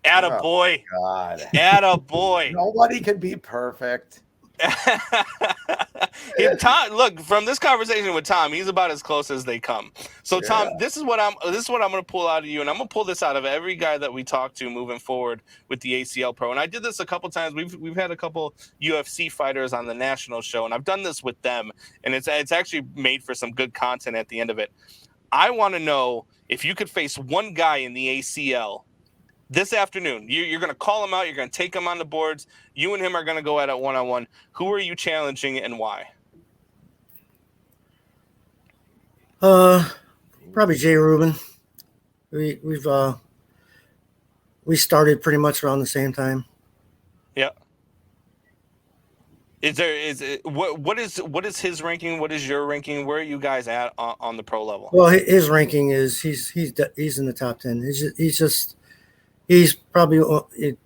Attaboy. Oh, God. Attaboy. Nobody can be perfect. Tom, look, from this conversation with Tom, he's about as close as they come. So Tom, this is what I'm going to pull out of you, and I'm going to pull this out of every guy that we talk to moving forward with the ACL Pro. And I did this a couple times. We've had a couple UFC fighters on the national show, and I've done this with them, and it's actually made for some good content at the end of it. I want to know if you could face one guy in the ACL this afternoon. You're going to call him out. You're going to take him on the boards. You and him are going to go at it one-on-one. Who are you challenging and why? Probably Jay Rubin. We started pretty much around the same time. Yeah. What is his ranking? What is your ranking? Where are you guys at on the pro level? Well, his ranking is he's in the top 10. He's probably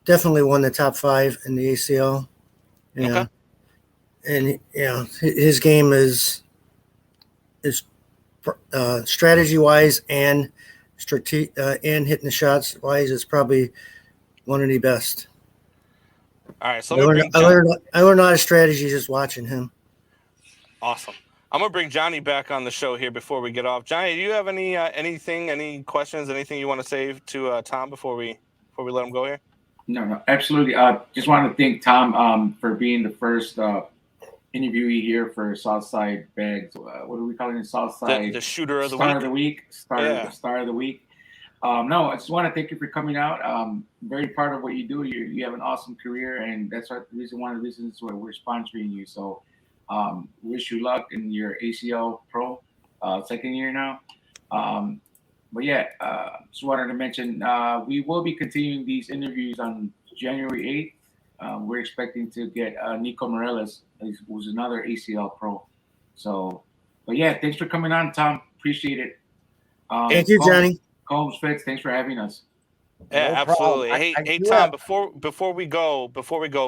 definitely won the top 5 in the ACL. Yeah. Okay. And his game is strategy wise and and hitting the shots wise is probably one of the best. All right, so I learned a lot of strategy just watching him. Awesome. I'm gonna bring Johnny back on the show here before we get off. Johnny, do you have any questions, anything you want to say to Tom before we let him go here? No, absolutely. Just want to thank Tom for being the first interviewee here for Southside Bags. What are we calling it? Southside the shooter of the Star week. Of the week. Star of the week. No, I just want to thank you for coming out. Very proud of what you do. You have an awesome career, and that's one of the reasons why we're sponsoring you. So wish you luck in your ACL Pro second year now. But yeah, just wanted to mention we will be continuing these interviews on January 8th. We're expecting to get Nico Morales, who's another ACL Pro. So, but yeah, thanks for coming on, Tom. Appreciate it. Thank you, Johnny. Combs, Fitz, thanks for having us. Yeah, No absolutely. problem. Hey, Tom. Before we go,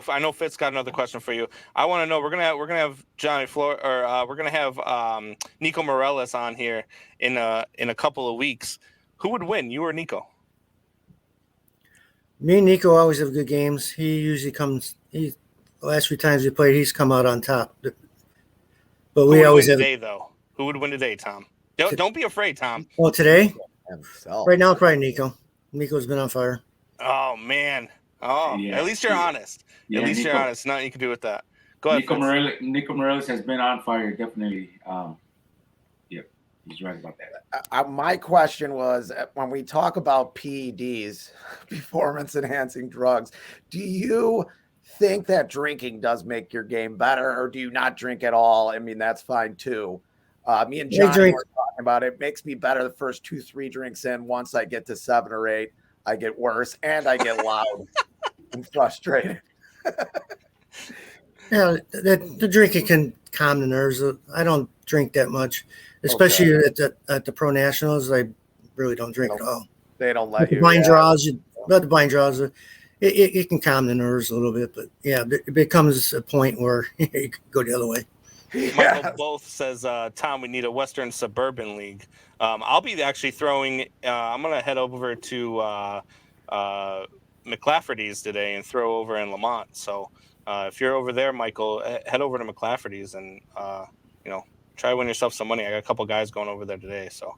I know Fitz got another question for you. I want to know we're gonna have Johnny Flores, or we're gonna have Nico Morales on here in a couple of weeks. Who would win, you or Nico? Me and Nico always have good games. He usually comes. The last few times we played, he's come out on top. But we always have. Today, though, who would win today, Tom? Don't be afraid, Tom. Well, today, Himself. right now, probably Nico. Nico's been on fire. Oh man. Oh, yeah. At least you're honest. Yeah, at least Nico, you're honest. Nothing you can do with that. Go ahead. Nico Morales has been on fire, definitely. Yep. He's right about that. My question was, when we talk about PEDs, performance enhancing drugs, do you think that drinking does make your game better, or do you not drink at all? I mean, that's fine too. Me and Johnny were talking about it. It makes me better the first 2-3 drinks in. Once I get to 7 or 8, I get worse and I get loud and frustrated. Yeah, the drinking can calm the nerves. I don't drink that much, especially at the Pro Nationals. I really don't drink at all. They don't let you. The blind draws, it can calm the nerves a little bit, but yeah, it becomes a point where you can go the other way. Michael Both says, Tom, we need a Western Suburban League. I'll be actually throwing. I'm gonna head over to McLafferty's today and throw over in Lamont. So if you're over there, Michael, head over to McLafferty's and try to win yourself some money. I got a couple guys going over there today. So.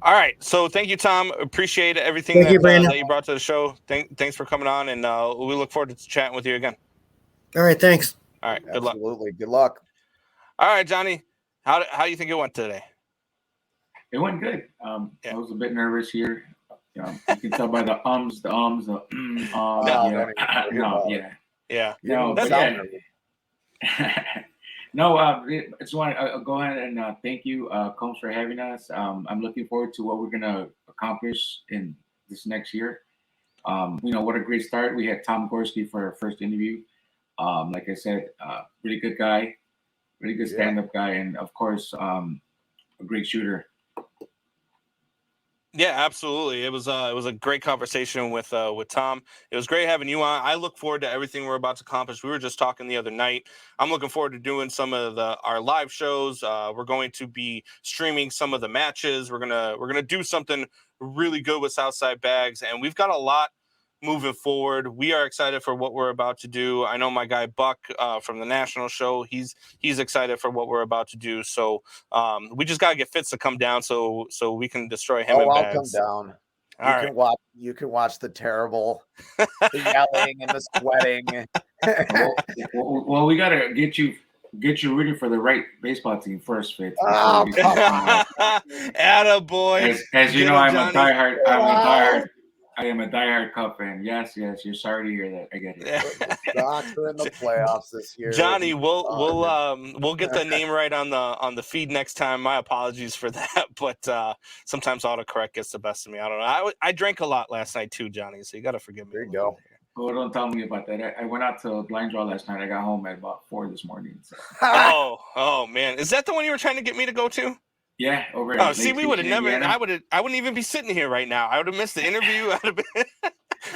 All right. So thank you, Tom. Appreciate everything that you brought to the show. Thanks for coming on, and we look forward to chatting with you again. All right. Thanks. All right. Good luck. Absolutely. Good luck. All right, Johnny. How do you think it went today? It went good. I was a bit nervous here. You can tell by the ums, the No, I just want to go ahead and thank you, Combs, for having us. I'm looking forward to what we're going to accomplish in this next year. What a great start. We had Tom Gorski for our first interview. Like I said, really good guy, really good stand-up guy, and of course, a great shooter. Yeah, absolutely. It was a great conversation with Tom. It was great having you on. I look forward to everything we're about to accomplish. We were just talking the other night. I'm looking forward to doing some of our live shows. We're going to be streaming some of the matches. We're gonna do something really good with Southside Bags, and we've got a lot moving forward. We are excited for what we're about to do. I know my guy Buck from the national show, he's excited for what we're about to do. So we just gotta get Fitz to come down so we can destroy him. I'll come down. You can watch the terrible, the yelling and the sweating. well, we gotta get you rooting for the right baseball team first, Fitz. Oh, come on. Attaboy. As you know, I am a diehard Cub fan. Yes, you're sorry to hear that. I get it. Sox are in the playoffs this year. Johnny, we'll get the name right on the feed next time. My apologies for that, but sometimes autocorrect gets the best of me. I don't know. I drank a lot last night too, Johnny. So you got to forgive me. There you go. Oh, don't tell me about that. I went out to a blind draw last night. I got home at about 4 this morning. So. Oh man, is that the one you were trying to get me to go to? Yeah, over. Oh, see, we would have never. I wouldn't even be sitting here right now. I would have missed the interview.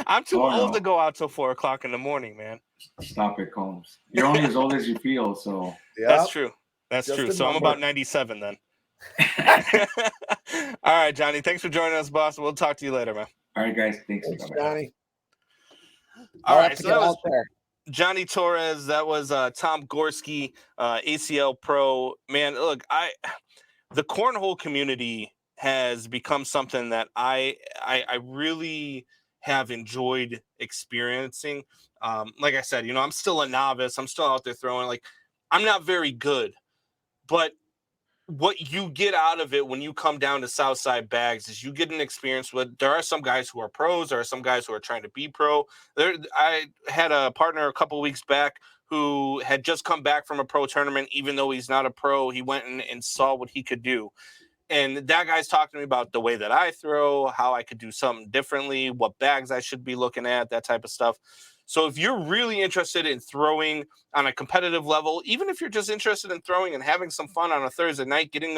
I'm too old to go out till 4 o'clock in the morning, man. Stop it, Combs. You're only as old as you feel. So That's true. That's true. So I'm about 97 then. All right, Johnny. Thanks for joining us, boss. We'll talk to you later, man. All right, guys. Thanks Johnny. All right, so that was Johnny Torres. That was Tom Gorski, ACL Pro. Man, look, the cornhole community has become something that I really have enjoyed experiencing. Like I said, I'm still a novice. I'm still out there throwing. Like, I'm not very good, but what you get out of it when you come down to Southside Bags is you get an experience with. There are some guys who are pros. There are some guys who are trying to be pro. I had a partner a couple of weeks back who had just come back from a pro tournament. Even though he's not a pro, he went and saw what he could do. And that guy's talking to me about the way that I throw, how I could do something differently, what bags I should be looking at, that type of stuff. So if you're really interested in throwing on a competitive level, even if you're just interested in throwing and having some fun on a Thursday night, getting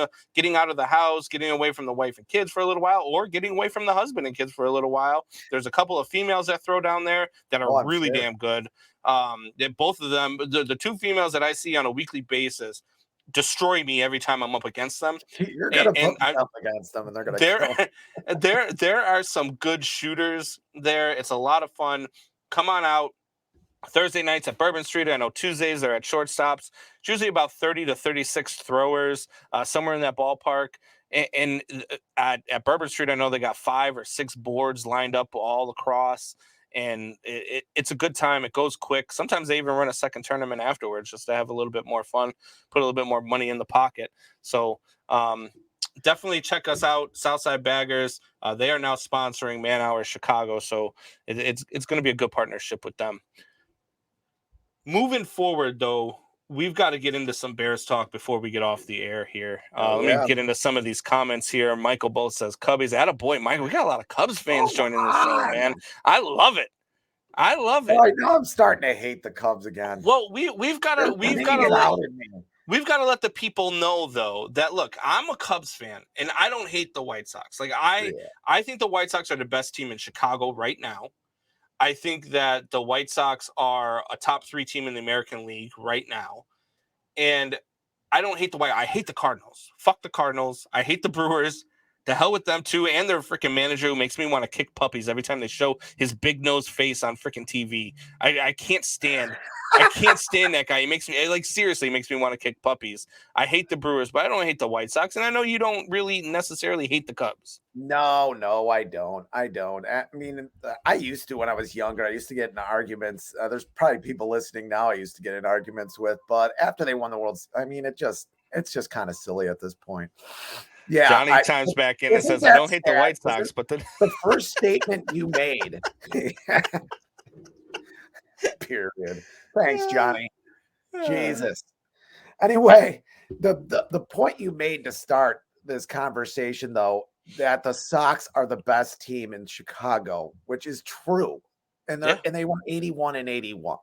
out of the house, getting away from the wife and kids for a little while, or getting away from the husband and kids for a little while, there's a couple of females that throw down there that are really damn good. Both of them, the two females that I see on a weekly basis, destroy me every time I'm up against them. You're gonna put me up against them, and they're gonna. There are some good shooters there. It's a lot of fun. Come on out. Thursday nights at Bourbon Street. I know Tuesdays they're at shortstops. It's usually about 30 to 36 throwers, somewhere in that ballpark. And at Bourbon Street, I know they got 5 or 6 boards lined up all across. and it's a good time. It goes quick. Sometimes they even run a second tournament afterwards just to have a little bit more fun, put a little bit more money in the pocket. So definitely check us out, Southside Baggers. They are now sponsoring Man Hour Chicago, so it's going to be a good partnership with them. Moving forward, though, we've got to get into some Bears talk before we get off the air here. Let me get into some of these comments here. Michael Bolt says, Cubbies. Attaboy, Michael. We got a lot of Cubs fans joining the show, man. I love it. I love it. I know I'm starting to hate the Cubs again. Well, we've got to let the people know, though, that look, I'm a Cubs fan and I don't hate the White Sox. Like I think the White Sox are the best team in Chicago right now. I think that the White Sox are a top 3 team in the American League right now. And I don't hate the White. I hate the Cardinals. Fuck the Cardinals. I hate the Brewers. The hell with them too, and their freaking manager who makes me want to kick puppies every time they show his big nose face on freaking TV. I can't stand. I can't stand that guy. He makes me seriously makes me want to kick puppies. I hate the Brewers, but I don't hate the White Sox, and I know you don't really necessarily hate the Cubs. No, I don't. I mean, I used to when I was younger. I used to get in arguments. There's probably people listening now I used to get in arguments with, but after they won the World's, I mean, it's just kind of silly at this point. Yeah, Johnny chimes back in and says, "I don't hate the White Sox, but the first statement you made." Period. Thanks, Johnny. Jesus. Anyway, the point you made to start this conversation, though, that the Sox are the best team in Chicago, which is true, and they won 81 and 81.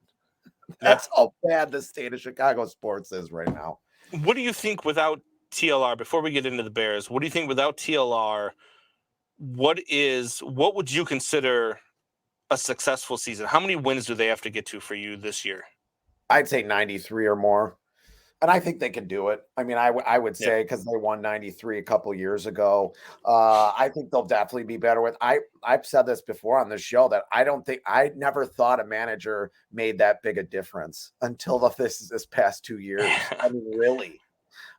That's how bad the state of Chicago sports is right now. What do you think without TLR? Before we get into the Bears, what do you think without TLR? What would you consider a successful season? How many wins do they have to get to for you this year? I'd say 93 or more. And I think they can do it. I mean, I would say because they won 93 a couple of years ago. I think they'll definitely be better with. I've said this before on the show that I never thought a manager made that big a difference until this past 2 years. I mean, really.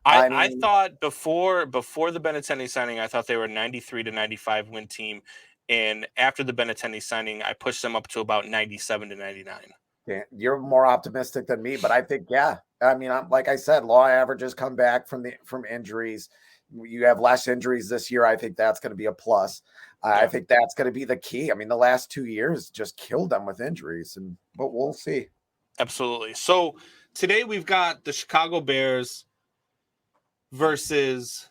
I thought before the Benintendi signing, I thought they were a 93 to 95 win team. And after the Benintendi signing, I pushed them up to about 97 to 99. Yeah, you're more optimistic than me, but I think, I mean, like I said, law averages come back from injuries. You have less injuries this year. I think that's going to be a plus. I think that's going to be the key. I mean, the last 2 years just killed them with injuries, but we'll see. Absolutely. So today we've got the Chicago Bears versus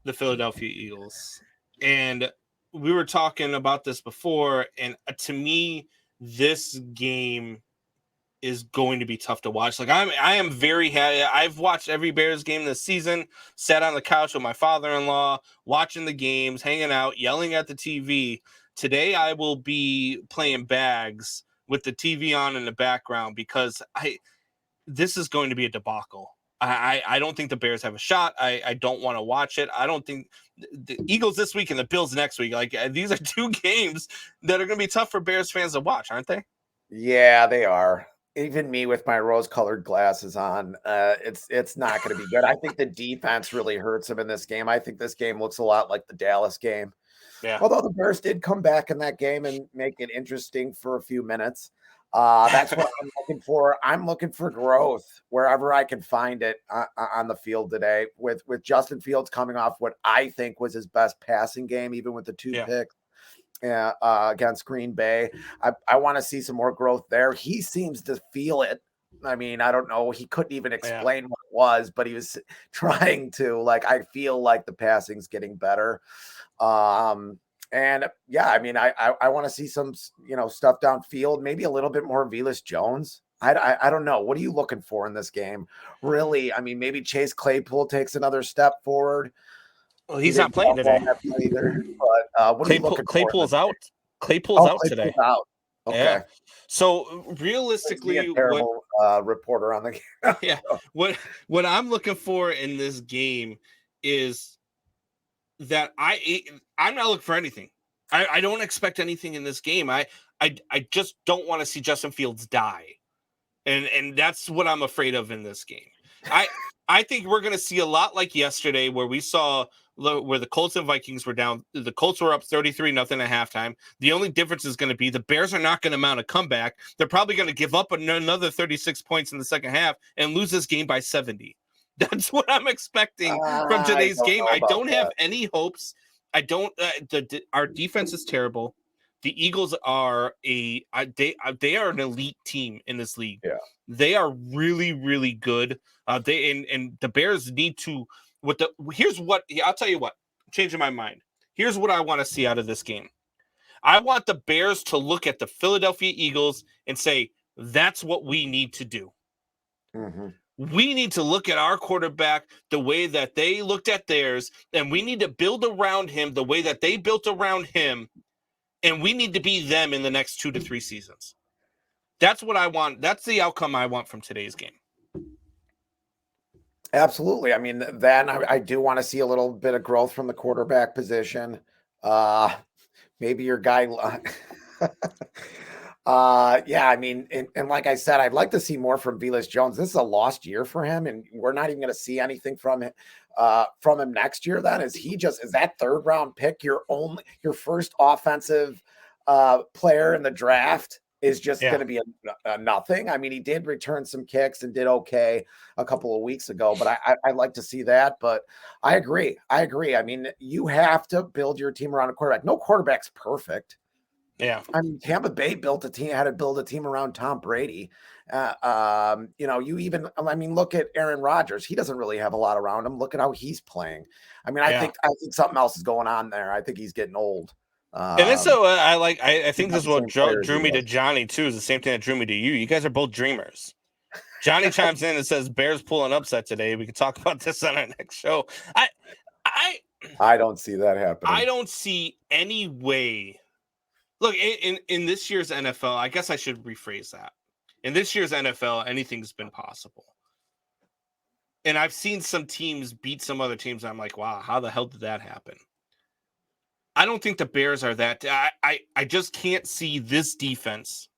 the Philadelphia Eagles. And we were talking about this before, and to me, this game is going to be tough to watch. Like I am very happy. I've watched every Bears game this season, sat on the couch with my father-in-law, watching the games, hanging out, yelling at the TV. Today I will be playing bags with the TV on in the background because this is going to be a debacle. I don't think the Bears have a shot. I don't want to watch it. I don't think the Eagles this week and the Bills next week. Like these are 2 games that are going to be tough for Bears fans to watch, aren't they? Yeah, they are. Even me with my rose-colored glasses on, it's not going to be good. I think the defense really hurts them in this game. I think this game looks a lot like the Dallas game. Yeah. Although the Bears did come back in that game and make it interesting for a few minutes. That's what I'm looking for. I'm looking for growth wherever I can find it on the field today with Justin Fields coming off what I think was his best passing game, even with the 2 picks. Against Green Bay. I want to see some more growth there. He seems to feel it. I mean, I don't know. He couldn't even explain what it was, but he was trying to. Like, I feel like the passing's getting better. And I mean, I want to see some, stuff downfield, maybe a little bit more Velus Jones. I don't know. What are you looking for in this game? Really? I mean, maybe Chase Claypool takes another step forward. Well, he's not playing today either. But what are you looking for? Claypool's out. Claypool's out today. Out. Okay. Yeah. So realistically, a terrible reporter on the game. Yeah. What I'm looking for in this game is that I'm not looking for anything. I don't expect anything in this game. I just don't want to see Justin Fields die, and that's what I'm afraid of in this game. I think we're going to see a lot like yesterday, where we saw where the Colts and Vikings were down. The Colts were up 33-0 at halftime. The only difference is going to be the Bears are not going to mount a comeback. They're probably going to give up another 36 points in the second half and lose this game by 70. That's what I'm expecting from today's game. I don't have any hopes. I don't. Our defense is terrible. The Eagles are they are an elite team in this league. Yeah, they are really, really good. And the Bears need to. Here's what I'll tell you. What, changing my mind. Here's what I want to see out of this game. I want the Bears to look at the Philadelphia Eagles and say, that's what we need to do. Mm-hmm. We need to look at our quarterback the way that they looked at theirs, and we need to build around him the way that they built around him, and we need to be them in the next 2 to 3 seasons. That's what I want. That's the outcome I want from today's game. Absolutely. I mean, then I do want to see a little bit of growth from the quarterback position. Maybe your guy. Yeah, I mean, and like I said, I'd like to see more from Velus Jones. This is a lost year for him, and we're not even going to see anything from him next year. Then is that 3rd round pick your first offensive player in the draft? Is just going to be a nothing. I mean, he did return some kicks and did okay a couple of weeks ago, but I like to see that. But I agree. I mean, you have to build your team around a quarterback. No quarterback's perfect. Yeah. I mean, Tampa Bay had to build a team around Tom Brady. Look at Aaron Rodgers. He doesn't really have a lot around him. Look at how he's playing. I mean, I think something else is going on there. I think he's getting old. And then I think this is what drew me to Johnny too. Is the same thing that drew me to you. You guys are both dreamers. Johnny chimes in and says Bears pull an upset today. We can talk about this on our next show. I don't see that happening. I don't see any way. Look, in this year's NFL, I guess I should rephrase that. In this year's NFL, anything's been possible. And I've seen some teams beat some other teams. And I'm like, wow, how the hell did that happen? I don't think the Bears are that. I just can't see this defense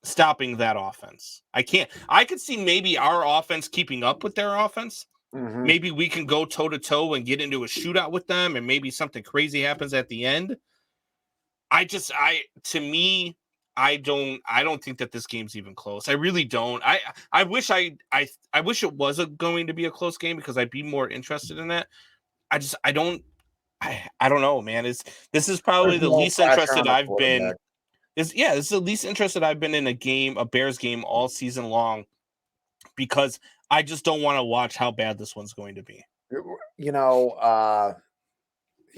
stopping that offense. I can't. I could see maybe our offense keeping up with their offense. Mm-hmm. Maybe we can go toe-to-toe and get into a shootout with them, and maybe something crazy happens at the end. I don't think that this game's even close. I really don't. I wish it wasn't going to be a close game because I'd be more interested in that. I don't know, man. This is probably the least interested I've been. This is the least interested I've been in a Bears game all season long, because I just don't want to watch how bad this one's going to be.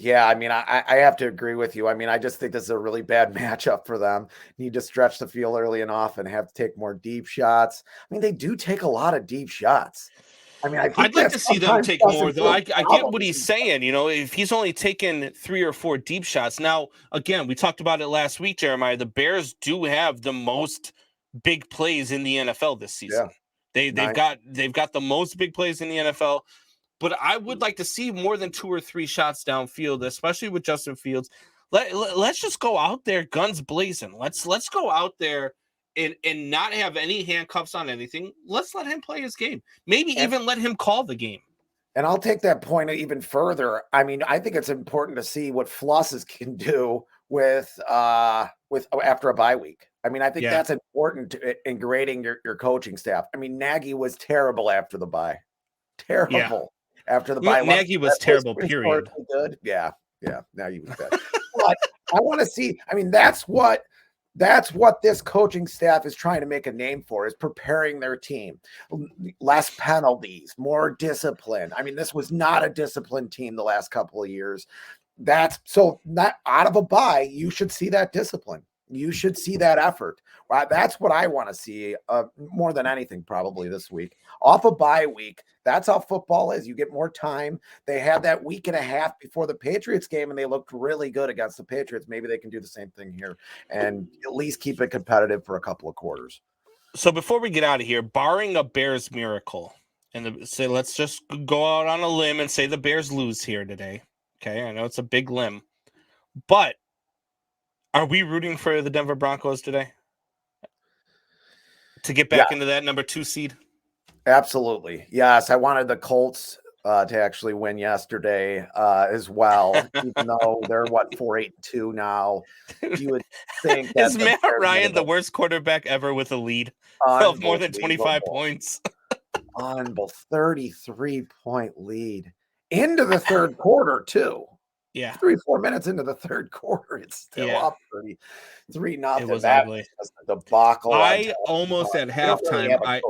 Yeah, I mean, I have to agree with you. I mean, I just think this is a really bad matchup for them. Need to stretch the field early and often, have to take more deep shots. I mean, they do take a lot of deep shots. I mean, I'd like to see them take more, though. I get what he's saying. If he's only taken 3 or 4 deep shots. Now, again, we talked about it last week, Jeremiah. The Bears do have the most big plays in the NFL this season. Yeah. They've got the most big plays in the NFL. But I would like to see more than 2 or 3 shots downfield, especially with Justin Fields. Let's just go out there guns blazing. Let's go out there and not have any handcuffs on anything. Let's let him play his game. Maybe even let him call the game. And I'll take that point even further. I mean, I think it's important to see what Flosses can do with after a bye week. I mean, I think that's important in grading your coaching staff. I mean, Nagy was terrible after the bye. Terrible. After the bye. Nagy was terrible, period. Good. Yeah. Nagy was bad. But I want to see. I mean, that's what this coaching staff is trying to make a name for, is preparing their team. Less penalties, more discipline. I mean, this was not a disciplined team the last couple of years. Not out of a bye, you should see that discipline. You should see that effort. That's what I want to see more than anything probably this week. Off a bye week, that's how football is. You get more time. They had that week and a half before the Patriots game, and they looked really good against the Patriots. Maybe they can do the same thing here and at least keep it competitive for a couple of quarters. So before we get out of here, barring a Bears miracle, let's just go out on a limb and say the Bears lose here today. Okay, I know it's a big limb, but are we rooting for the Denver Broncos today to get back into that number 2 seed? Absolutely. Yes. I wanted the Colts to actually win yesterday as well, even though they're 4-8-2 now. You would think that Is Matt Ryan the worst quarterback ever with a lead of more than 25 points? Unbelievable. 33-point lead into the third quarter, too. Yeah. 3-4 minutes into the third quarter, it's still up 33-0. It was That's ugly. just a debacle. I almost at halftime. Really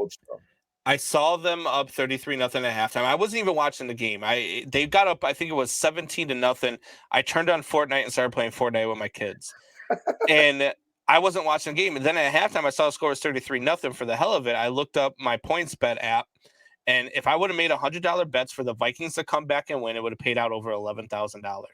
I saw them up 33-0 at halftime. I wasn't even watching the game. They got up, I think it was 17-0. I turned on Fortnite and started playing Fortnite with my kids. And I wasn't watching the game. And then at halftime, I saw the score was 33-0. For the hell of it, I looked up my points bet app. And if I would have made $100 bets for the Vikings to come back and win, it would have paid out over $11,000.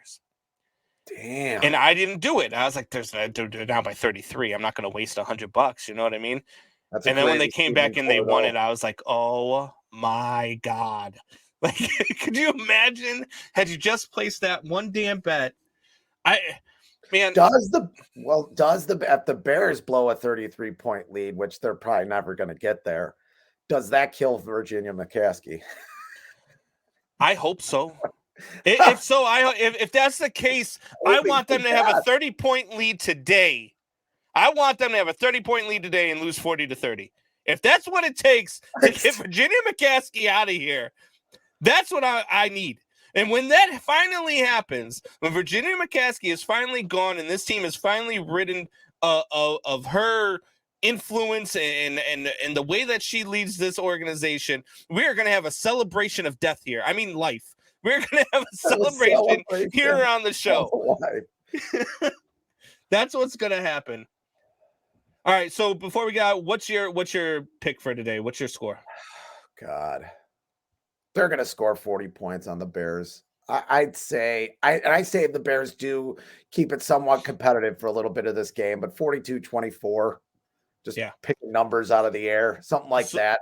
Damn. And I didn't do it. I was like, they're down by 33. I'm not going to waste $100. You know what I mean? And then when they came back and they won it, I was like, oh my God. Like, could you imagine had you just placed that one damn bet? If the Bears blow a 33-point lead, which they're probably never going to get there, does that kill Virginia McCaskey? I hope so. If so, if that's the case, I want them to have a 30-point lead today. I want them to have a 30-point lead today and lose 40-30. If that's what it takes to get Virginia McCaskey out of here, that's what I need. And when that finally happens, when Virginia McCaskey is finally gone and this team is finally ridden of her influence and the way that she leads this organization, we are going to have a celebration of death here. I mean, life. We're going to have a celebration here on the show. That's what's going to happen. All right. So before we go, what's your pick for today? What's your score? God, they're going to score 40 points on the Bears. I'd say if the Bears do keep it somewhat competitive for a little bit of this game, but 42-24. Just picking numbers out of the air, something like that.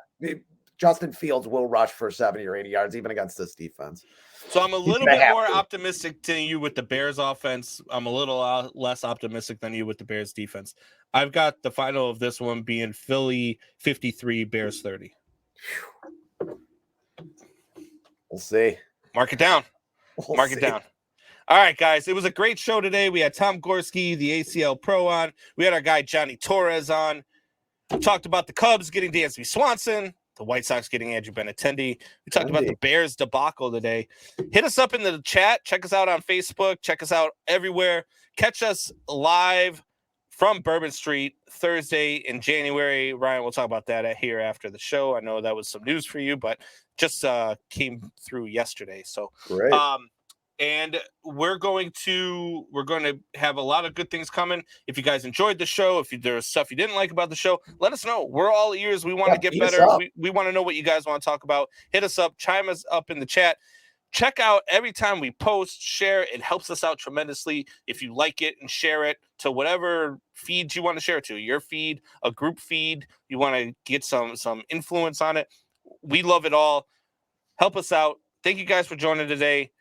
Justin Fields will rush for 70 or 80 yards, even against this defense. So I'm a little bit more optimistic than you with the Bears offense. I'm a little less optimistic than you with the Bears defense. I've got the final of this one being Philly 53, Bears 30. We'll see. Mark it down. Mark it down. All right, guys. It was a great show today. We had Tom Gorski, the ACL Pro on. We had our guy Johnny Torres on. We talked about the Cubs getting Dansby Swanson, the White Sox getting Andrew Benintendi. We talked about the Bears debacle today. Hit us up in the chat. Check us out on Facebook. Check us out everywhere. Catch us live from Bourbon Street Thursday in January. Ryan, we'll talk about that here after the show. I know that was some news for you, but just came through yesterday. So great. And we're going to have a lot of good things coming. If you guys enjoyed the show, if there's stuff you didn't like about the show, let us know. We're all ears. We want to get better. We want to know what you guys want to talk about. Hit us up, chime us up in the chat. Check out every time we post, share. It helps us out tremendously. If you like it and share it to whatever feeds you want to share it to, your feed, a group feed, you want to get some influence on it. We love it all. Help us out. Thank you guys for joining today.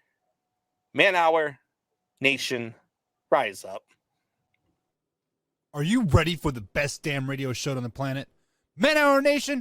Man Hour Nation, rise up. Are you ready for the best damn radio show on the planet? Man Hour Nation,